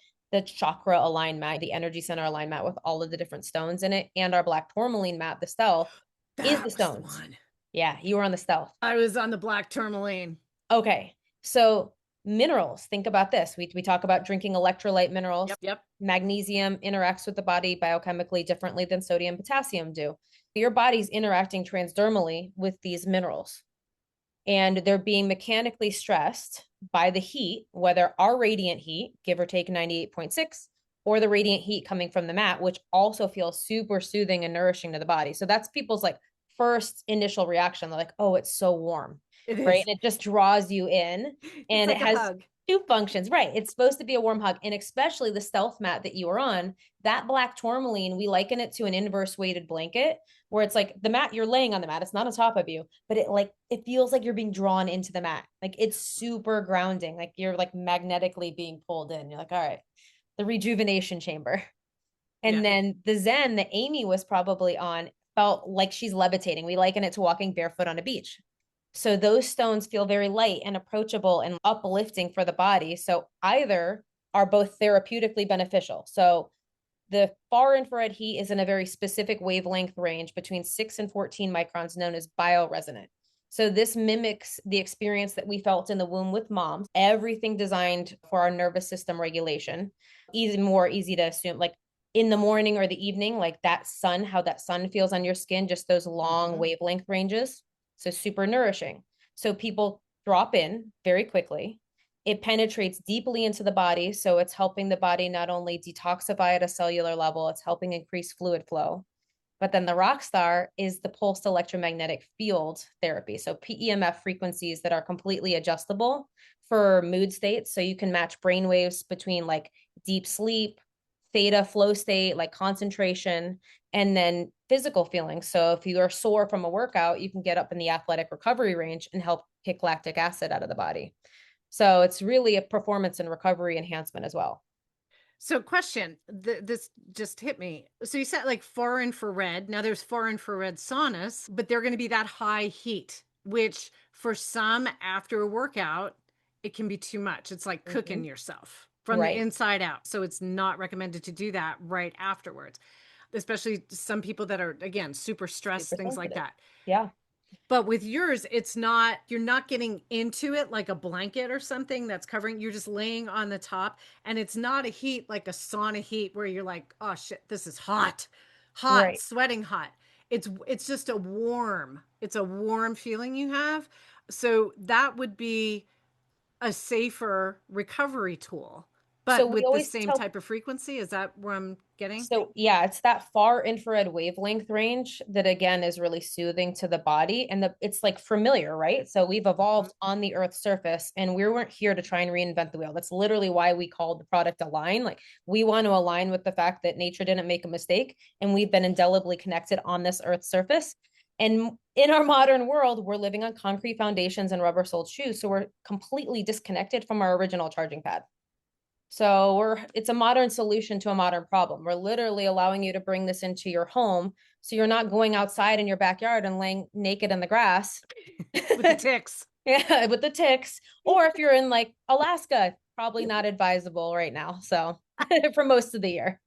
chakra aligned mat, the energy center aligned mat with all of the different stones in it, and our black tourmaline mat, the stealth, is That the was the stones. one. Yeah, you were on the stealth. I was on the black tourmaline. Okay. So minerals, think about this. We talk about drinking electrolyte minerals. Yep. Magnesium interacts with the body biochemically differently than sodium and potassium do. Your body's interacting transdermally with these minerals, and they're being mechanically stressed by the heat, whether our radiant heat, give or take 98.6, or the radiant heat coming from the mat, which also feels super soothing and nourishing to the body. So that's people's like first initial reaction. They're like, oh, it's so warm, It right? is. And it just draws you in, and It's like it a has hug. two functions, right? It's supposed to be a warm hug. And especially the stealth mat that you were on, that black tourmaline, we liken it to an inverse weighted blanket, where it's like the mat, you're laying on the mat, it's not on top of you, but it feels like you're being drawn into the mat. Like it's super grounding, like you're like magnetically being pulled in. You're like, all right, the rejuvenation chamber. And Yeah. then the Zen that Amy was probably on felt like she's levitating. We liken it to walking barefoot on a beach. So those stones feel very light and approachable and uplifting for the body. So either are both therapeutically beneficial. So the far infrared heat is in a very specific wavelength range between 6 and 14 microns, known as bioresonant. So this mimics the experience that we felt in the womb with moms, everything designed for our nervous system regulation. More easy to assume, like in the morning or the evening, like that sun, how that sun feels on your skin, just those long wavelength ranges. So super nourishing. So people drop in very quickly. It penetrates deeply into the body. So it's helping the body not only detoxify at a cellular level, it's helping increase fluid flow. But then the rock star is the pulsed electromagnetic field therapy. So PEMF frequencies that are completely adjustable for mood states. So you can match brain waves between like deep sleep, theta flow state, like concentration, and then physical feelings. So if you are sore from a workout, you can get up in the athletic recovery range and help kick lactic acid out of the body. So it's really a performance and recovery enhancement as well. So question, this just hit me. So you said like far infrared. Now there's far infrared saunas, but they're going to be that high heat, which for some after a workout, it can be too much. It's like cooking yourself from the Right. inside out. So it's not recommended to do that right afterwards, especially some people that are, again, super stressed, Super things like sensitive. that. Yeah. But with yours, it's not, you're not getting into it like a blanket or something that's covering, you're just laying on the top. And it's not a heat like a sauna heat where you're like, oh shit, this is hot, Right. sweating hot. It's just it's a warm feeling you have. So that would be a safer recovery tool, So but we with the always same tell type of frequency. Is that where I'm getting? So yeah, it's that far infrared wavelength range that again is really soothing to the body, and it's like familiar, right? So we've evolved on the Earth's surface, and we weren't here to try and reinvent the wheel. That's literally why we called the product Align. Like we want to align with the fact that nature didn't make a mistake, and we've been indelibly connected on this Earth's surface. And in our modern world, we're living on concrete foundations and rubber-soled shoes, so we're completely disconnected from our original charging pad. So it's a modern solution to a modern problem. We're literally allowing you to bring this into your home. So you're not going outside in your backyard and laying naked in the grass. With the ticks. Yeah, with the ticks. Or if you're in like Alaska, probably not advisable right now. So for most of the year.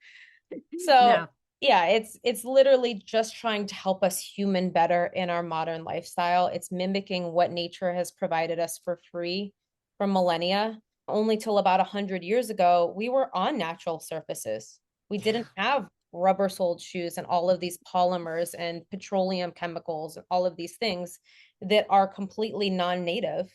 So No. yeah, it's literally just trying to help us human better in our modern lifestyle. It's mimicking what nature has provided us for free for millennia. Only till about 100 years ago, we were on natural surfaces. We didn't have rubber soled shoes and all of these polymers and petroleum chemicals and all of these things. that are completely non-native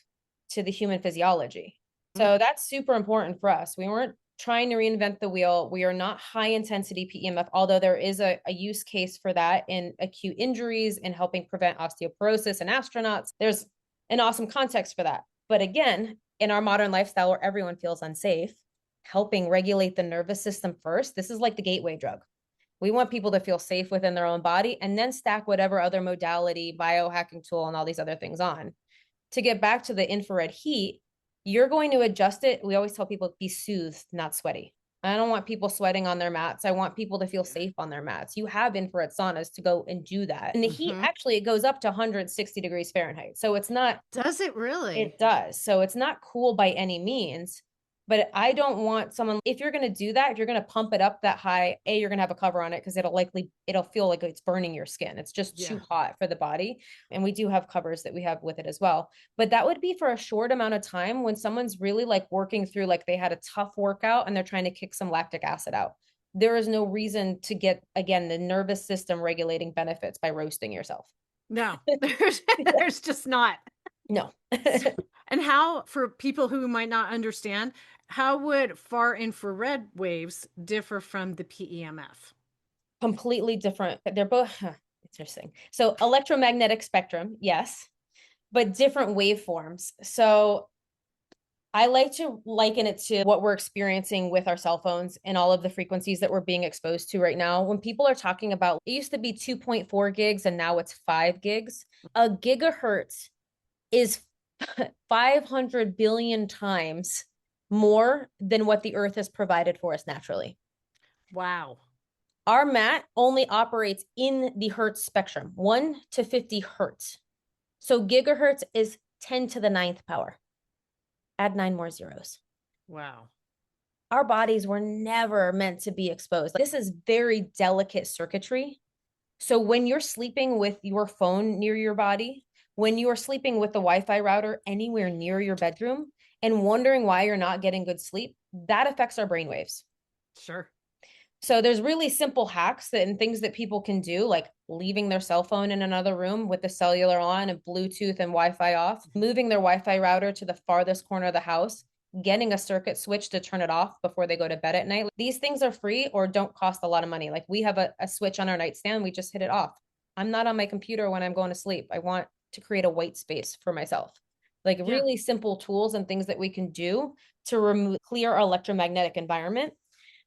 to the human physiology. So that's super important for us. We weren't trying to reinvent the wheel. We are not high intensity PEMF, although there is a use case for that in acute injuries and helping prevent osteoporosis in astronauts. There's an awesome context for that. But again, in our modern lifestyle where everyone feels unsafe, helping regulate the nervous system first, this is like the gateway drug. We want people to feel safe within their own body and then stack whatever other modality, biohacking tool, and all these other things on. To get back to the infrared heat, you're going to adjust it. We always tell people be soothed, not sweaty. I don't want people sweating on their mats. I want people to feel safe on their mats. You have infrared saunas to go and do that. And the heat, actually, it goes up to 160 degrees Fahrenheit. So it's not. Does it really? It does. So it's not cool by any means. But I don't want someone, if you're going to do that, if you're going to pump it up that high, you're going to have a cover on it because it'll feel like it's burning your skin. It's just too hot for the body. And we do have covers that we have with it as well. But that would be for a short amount of time when someone's really like working through, like they had a tough workout and they're trying to kick some lactic acid out. There is no reason to get, again, the nervous system regulating benefits by roasting yourself. No, there's just not. No. And how, for people who might not understand, how would far infrared waves differ from the PEMF? Completely different. They're both interesting. So electromagnetic spectrum, yes, but different waveforms. So I like to liken it to what we're experiencing with our cell phones and all of the frequencies that we're being exposed to right now. When people are talking about, it used to be 2.4 gigs and now it's 5 gigs. A gigahertz is 500 billion times more than what the earth has provided for us naturally. Wow. Our mat only operates in the hertz spectrum, 1 to 50 hertz. So gigahertz is 10 to the 9th power. Add 9 more zeros. Wow. Our bodies were never meant to be exposed. This is very delicate circuitry. So when you're sleeping with your phone near your body, when you are sleeping with the Wi-Fi router anywhere near your bedroom and wondering why you're not getting good sleep, that affects our brainwaves. Sure. So there's really simple hacks and things that people can do, like leaving their cell phone in another room with the cellular on and Bluetooth and Wi-Fi off, moving their Wi-Fi router to the farthest corner of the house, getting a circuit switch to turn it off before they go to bed at night. These things are free or don't cost a lot of money. Like we have a switch on our nightstand. We just hit it off. I'm not on my computer when I'm going to sleep. I want to create a white space for myself. Like really simple tools and things that we can do to clear our electromagnetic environment.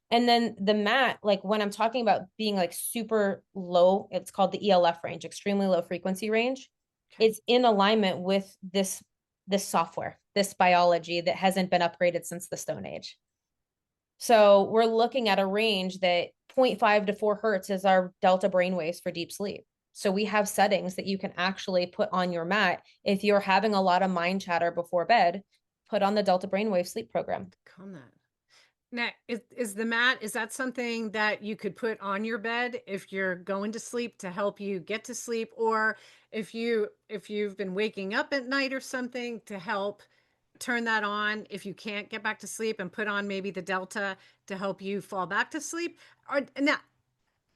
And then the mat, like when I'm talking about being like super low, it's called the ELF range, extremely low frequency range. Okay. It's in alignment with this software, this biology that hasn't been upgraded since the Stone Age. So we're looking at a range that 0.5 to 4 hertz is our delta brainwaves for deep sleep. So we have settings that you can actually put on your mat. If you're having a lot of mind chatter before bed, put on the delta brainwave sleep program. Calm that. Now, is the mat, is that something that you could put on your bed if you're going to sleep to help you get to sleep? Or if you've been waking up at night or something to help turn that on if you can't get back to sleep and put on maybe the Delta to help you fall back to sleep? Or now,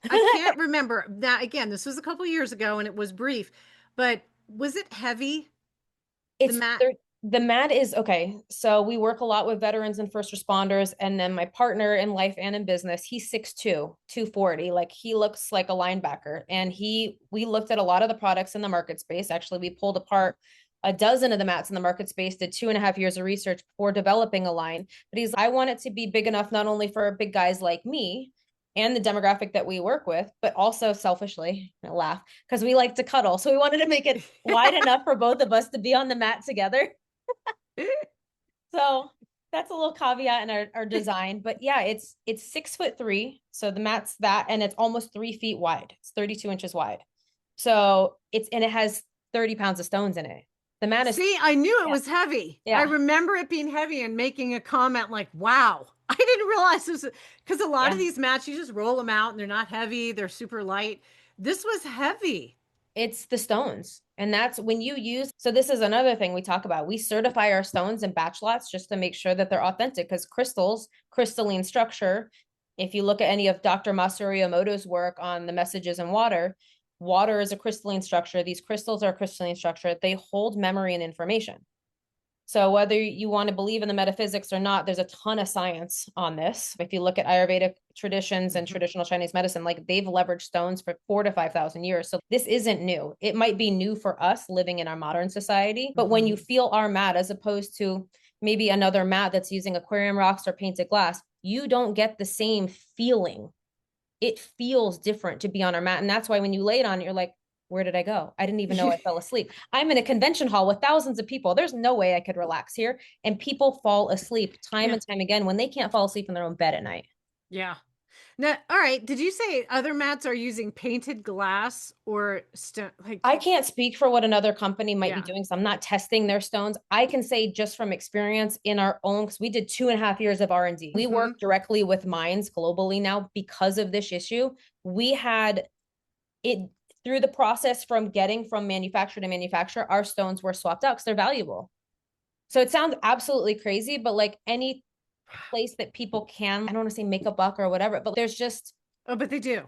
I can't remember. Now, again, this was a couple years ago and it was brief, but was it heavy? The mat? The mat is okay. So we work a lot with veterans and first responders. And then my partner in life and in business, he's 6'2", 240. Like he looks like a linebacker. And we looked at a lot of the products in the market space. Actually, we pulled apart a dozen of the mats in the market space, did 2.5 years of research before developing a line. But I want it to be big enough, not only for big guys like me and the demographic that we work with, but also selfishly, I laugh, because we like to cuddle. So we wanted to make it wide enough for both of us to be on the mat together. So that's a little caveat in our design, but yeah, it's 6'3". So the mat's that, and it's almost 3 feet wide. It's 32 inches wide. So it has 30 pounds of stones in it. The mat is. See, I knew it was heavy. Yeah. I remember it being heavy and making a comment like, wow, I didn't realize this, because a lot of these mats, you just roll them out and they're not heavy. They're super light. This was heavy. It's the stones. And that's when you use, so this is another thing we talk about. We certify our stones in batch lots just to make sure that they're authentic, because crystals, crystalline structure, if you look at any of Dr. Masaru Emoto's work on the messages in water, Water is a crystalline structure. These crystals are a crystalline structure. They hold memory and information. So whether you want to believe in the metaphysics or not, there's a ton of science on this. If you look at Ayurvedic traditions and traditional Chinese medicine, like they've leveraged stones for 4,000 to 5,000 years. So this isn't new. It might be new for us living in our modern society, but when you feel our mat, as opposed to maybe another mat that's using aquarium rocks or painted glass, you don't get the same feeling. It feels different to be on our mat. And that's why when you lay it on, you're like, where did I go? I didn't even know I fell asleep. I'm in a convention hall with thousands of people. There's no way I could relax here. And people fall asleep time and time again when they can't fall asleep in their own bed at night. Yeah. Now, all right. Did you say other mats are using painted glass or stone? Like, I can't speak for what another company might be doing, so I'm not testing their stones. I can say just from experience in our own, because we did 2.5 years of R&D. We work directly with mines globally now because of this issue. We had it through the process from getting from manufacturer to manufacturer, our stones were swapped out because they're valuable. So it sounds absolutely crazy, but like any place that people can, I don't want to say make a buck or whatever, but there's just, oh, but they do.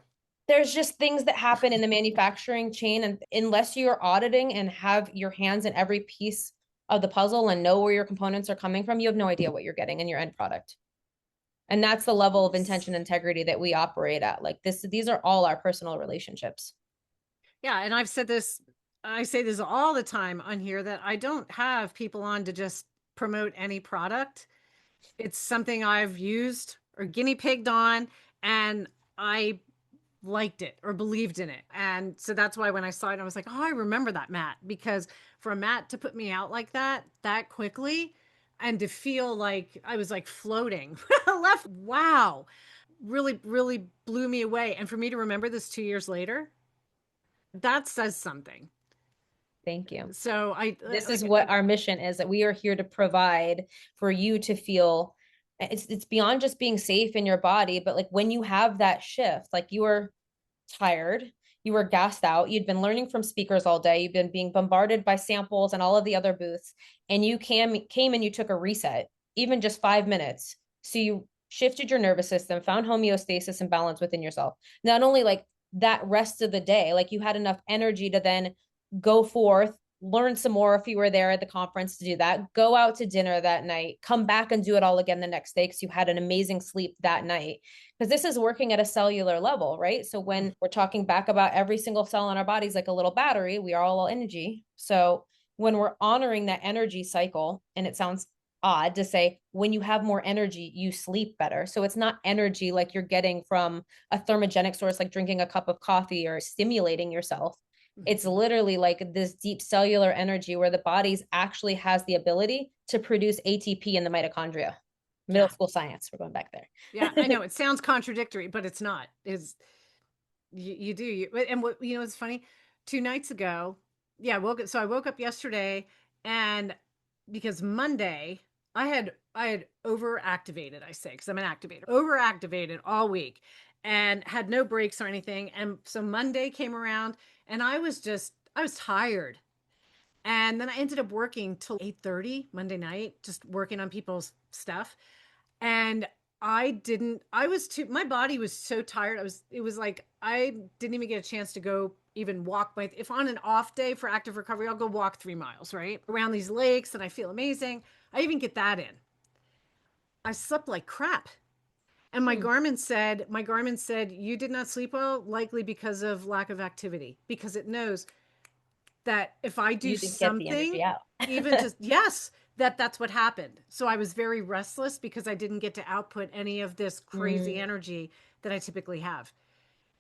There's just things that happen in the manufacturing chain. And unless you're auditing and have your hands in every piece of the puzzle and know where your components are coming from, you have no idea what you're getting in your end product. And that's the level of intention and integrity that we operate at. Like these are all our personal relationships. Yeah. And I've said this, I say this all the time on here, that I don't have people on to just promote any product. It's something I've used or guinea pigged on, and I liked it or believed in it. And so that's why when I saw it, I was like, oh, I remember that mat, because for a mat to put me out like that quickly, and to feel like I was like floating left, wow, really, really blew me away. And for me to remember this 2 years later, that says something. Thank you. So this is what our mission is, that we are here to provide for you to feel it's beyond just being safe in your body, but like when you have that shift, like you were tired, you were gassed out, you'd been learning from speakers all day, you've been being bombarded by samples and all of the other booths, and you came and you took a reset, even just 5 minutes. So you shifted your nervous system, found homeostasis and balance within yourself. Not only like that rest of the day, like you had enough energy to then go forth, learn some more if you were there at the conference to do that, go out to dinner that night, come back and do it all again the next day because you had an amazing sleep that night. Because this is working at a cellular level, right? So when we're talking back about every single cell in our bodies like a little battery, we are all energy. So when we're honoring that energy cycle, and it sounds odd to say, when you have more energy, you sleep better. So it's not energy like you're getting from a thermogenic source, like drinking a cup of coffee or stimulating yourself. It's literally like this deep cellular energy where the body actually has the ability to produce ATP in the mitochondria. Middle school science. We're going back there. Yeah, I know it sounds contradictory, but it's not. Is you do. And what, it's funny. 2 nights ago, I woke up yesterday, and because Monday I had overactivated, I say, because I'm an activator, overactivated all week and had no breaks or anything. And so Monday came around, and I was tired. And then I ended up working till 8:30 Monday night, just working on people's stuff. And my body was so tired. It was like, I didn't even get a chance to go even walk if on an off day for active recovery, I'll go walk 3 miles, right? Around these lakes, and I feel amazing. I even get that in. I slept like crap. And my Garmin said, you did not sleep well, likely because of lack of activity, because it knows that if I do something, even just, yes, that's what happened. So I was very restless because I didn't get to output any of this crazy energy that I typically have.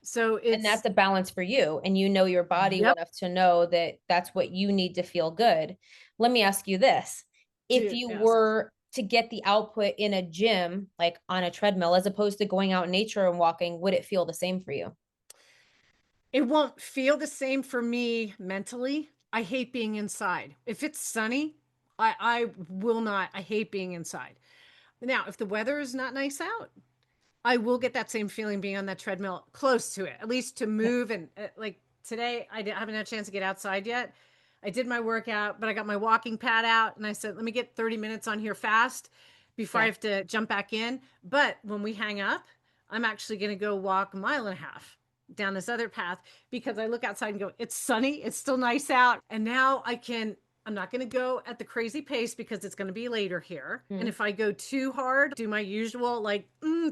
So and that's a balance for you. And you know your body well enough to know that that's what you need to feel good. Let me ask you this. If you were to get the output in a gym, like on a treadmill, as opposed to going out in nature and walking, would it feel the same for you? It won't feel the same for me mentally. I hate being inside. If it's sunny, I will not. I hate being inside. Now, if the weather is not nice out, I will get that same feeling being on that treadmill, close to it, at least to move. And like today, haven't had a chance to get outside yet. I did my workout, but I got my walking pad out, and I said, let me get 30 minutes on here fast before I have to jump back in. But when we hang up, I'm actually going to go walk 1.5 miles. down this other path because I look outside and go, it's sunny, it's still nice out. And now I'm not going to go at the crazy pace because it's going to be later here. And if I go too hard, do my usual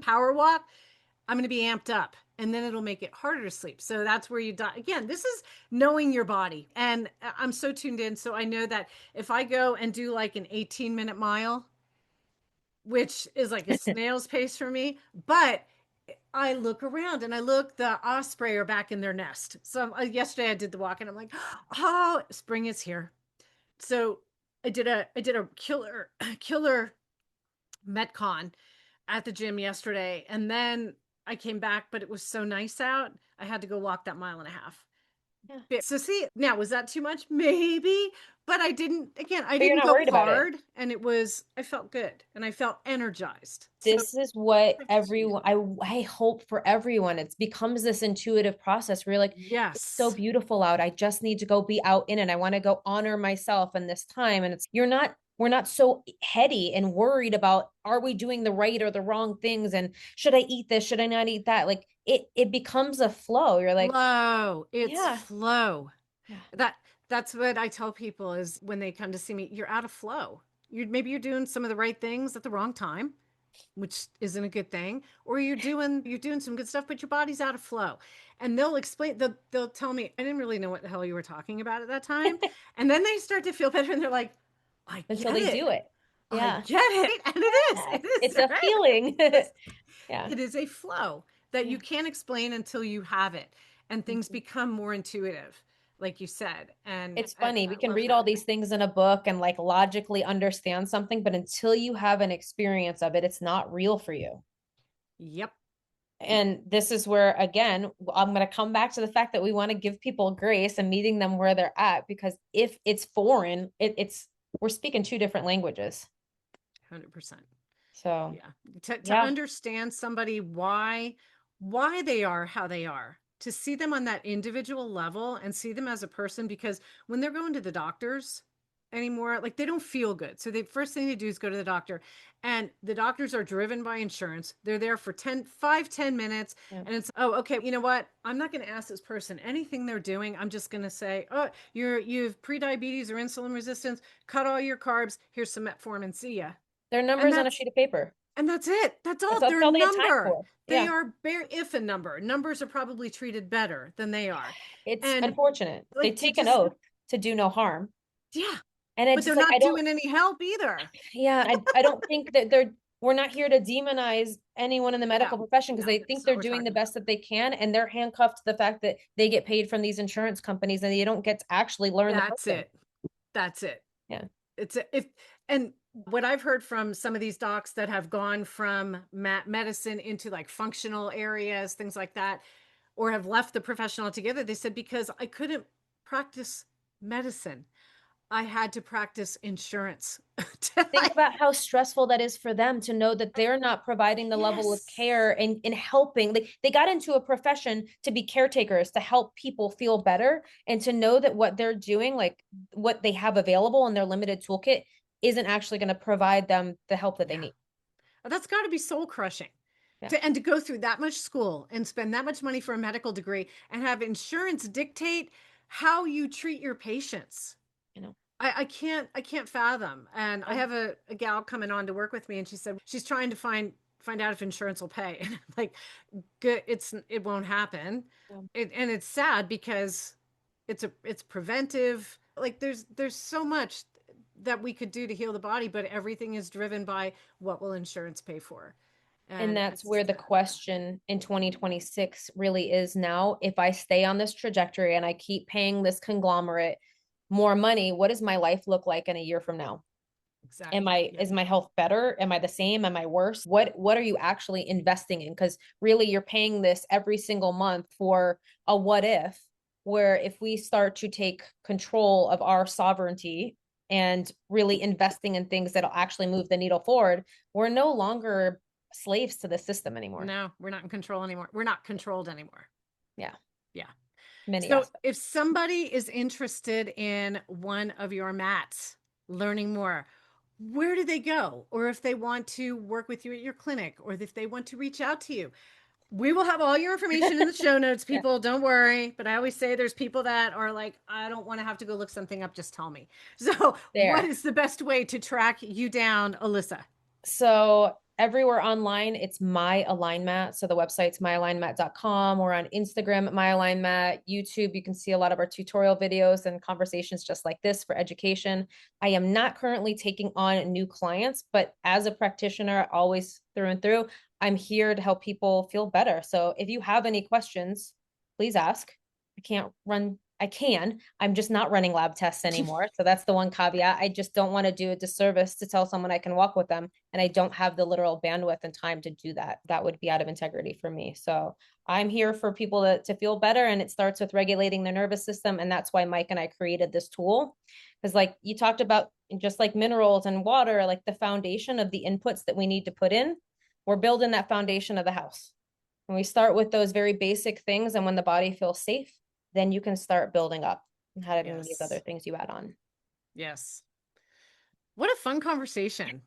power walk, I'm going to be amped up and then it'll make it harder to sleep. So that's where again, this is knowing your body. And I'm so tuned in. So I know that if I go and do like an 18-minute mile, which is like a snail's pace for me, but I look around and the osprey are back in their nest. So yesterday I did the walk and I'm like, oh, spring is here. So I did a killer Metcon at the gym yesterday. And then I came back, but it was so nice out. I had to go walk that 1.5 miles. Yeah. So see, now was that too much? Maybe, but I didn't go hard and I felt good and I felt energized. This is what everyone, I hope for everyone, it becomes this intuitive process where you're like, yes, it's so beautiful out. I just need to go be out in it. I want to go honor myself in this time. And we're not so heady and worried about, are we doing the right or the wrong things? And should I eat this? Should I not eat that? Like it becomes a flow. You're like, flow. It's flow. Yeah. That's what I tell people is when they come to see me, you're out of flow. Maybe you're doing some of the right things at the wrong time, which isn't a good thing, or you're doing some good stuff, but your body's out of flow. And they'll tell me, I didn't really know what the hell you were talking about at that time. And then they start to feel better and they're like, until they do it. Yeah. I get it. And it is. It's a feeling. Yeah. It is a flow that you can't explain until you have it. And things become more intuitive, like you said. And it's funny. We can read all these things in a book and like logically understand something, but until you have an experience of it, it's not real for you. Yep. And this is where, again, I'm going to come back to the fact that we want to give people grace and meeting them where they're at, because if it's foreign, we're speaking two different languages. 100%. So to understand somebody, why they are how they are, to see them on that individual level and see them as a person, because when they're going to the doctors anymore, like they don't feel good. So the first thing they do is go to the doctor, and the doctors are driven by insurance. They're there for 10 minutes. Yeah. And it's, oh, okay. You know what? I'm not going to ask this person anything they're doing. I'm just going to say, oh, you've pre-diabetes or insulin resistance, cut all your carbs. Here's some metformin. See ya. Their numbers on a sheet of paper. And that's it. That's all. That's their all number. They are bare if a number. Numbers are probably treated better than they are. It's unfortunate. They take an oath to do no harm. Yeah. But they're not doing any help either. Yeah. I don't think that we're not here to demonize anyone in the medical profession, because they think they're doing the best that they can. And they're handcuffed to the fact that they get paid from these insurance companies and they don't get to actually learn. That's it. Yeah. And what I've heard from some of these docs that have gone from medicine into like functional areas, things like that, or have left the profession altogether, they said, because I couldn't practice medicine, I had to practice insurance. Think about how stressful that is for them to know that they're not providing the level of care and helping. They got into a profession to be caretakers, to help people feel better, and to know that what they're doing, like what they have available in their limited toolkit, isn't actually going to provide them the help that they need. That's got to be soul crushing. And to go through that much school and spend that much money for a medical degree and have insurance dictate how you treat your patients. You know, I can't fathom. And I have a gal coming on to work with me, and she said she's trying to find out if insurance will pay. And I'm like, good, it won't happen. And it's sad because it's preventive. Like there's so much that we could do to heal the body, but everything is driven by what will insurance pay for. And that's where the question in 2026 really is now. If I stay on this trajectory and I keep paying this conglomerate more money, what does my life look like in a year from now? Exactly. Is my health better? Am I the same? Am I worse? What are you actually investing in? Because really you're paying this every single month for a what if, where if we start to take control of our sovereignty and really investing in things that'll actually move the needle forward, we're no longer slaves to the system anymore. No, we're not in control anymore. We're not controlled anymore. Yeah. So if somebody is interested in one of your mats, learning more, where do they go? Or if they want to work with you at your clinic, or if they want to reach out to you, We will have all your information in the show notes, people. Don't worry. But I always say there's people that are like, I don't want to have to go look something up. Just tell me. So what is the best way to track you down, Alyssa? So everywhere online, it's My Alignment. So the website's myalignment.com. We're on Instagram at My Alignment. YouTube, you can see a lot of our tutorial videos and conversations just like this for education. I am not currently taking on new clients, but as a practitioner, always through and through, I'm here to help people feel better. So if you have any questions, please ask. I'm just not running lab tests anymore. So that's the one caveat. I just don't want to do a disservice to tell someone I can walk with them. And I don't have the literal bandwidth and time to do that. That would be out of integrity for me. So I'm here for people to feel better. And it starts with regulating their nervous system. And that's why Mike and I created this tool. Because like you talked about, just like minerals and water, like the foundation of the inputs that we need to put in, we're building that foundation of the house. And we start with those very basic things. And when the body feels safe, then you can start building up and having these other things you add on. Yes. What a fun conversation.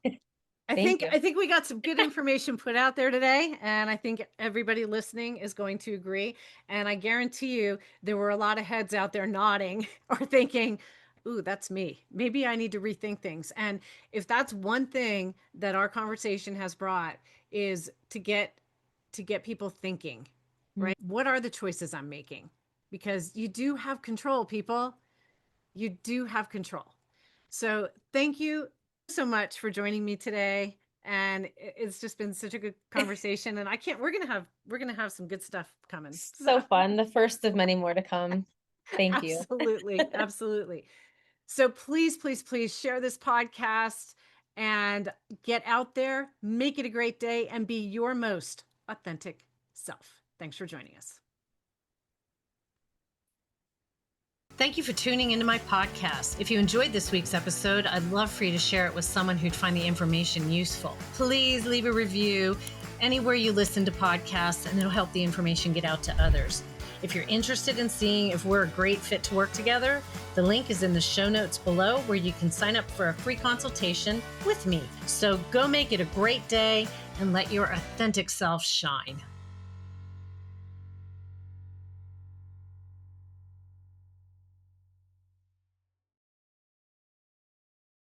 I think we got some good information put out there today. And I think everybody listening is going to agree. And I guarantee you there were a lot of heads out there nodding or thinking, ooh, that's me. Maybe I need to rethink things. And if that's one thing that our conversation has brought is to get people thinking, right? What are the choices I'm making? Because you do have control, people. You do have control. So thank you so much for joining me today. And it's just been such a good conversation. And we're gonna have some good stuff coming. So fun. The first of many more to come. Thank you. Absolutely. Absolutely. So please, please, please share this podcast and get out there, make it a great day, and be your most authentic self. Thanks for joining us. Thank you for tuning into my podcast. If you enjoyed this week's episode, I'd love for you to share it with someone who'd find the information useful. Please leave a review anywhere you listen to podcasts, and it'll help the information get out to others. If you're interested in seeing if we're a great fit to work together, the link is in the show notes below where you can sign up for a free consultation with me. So go make it a great day and let your authentic self shine.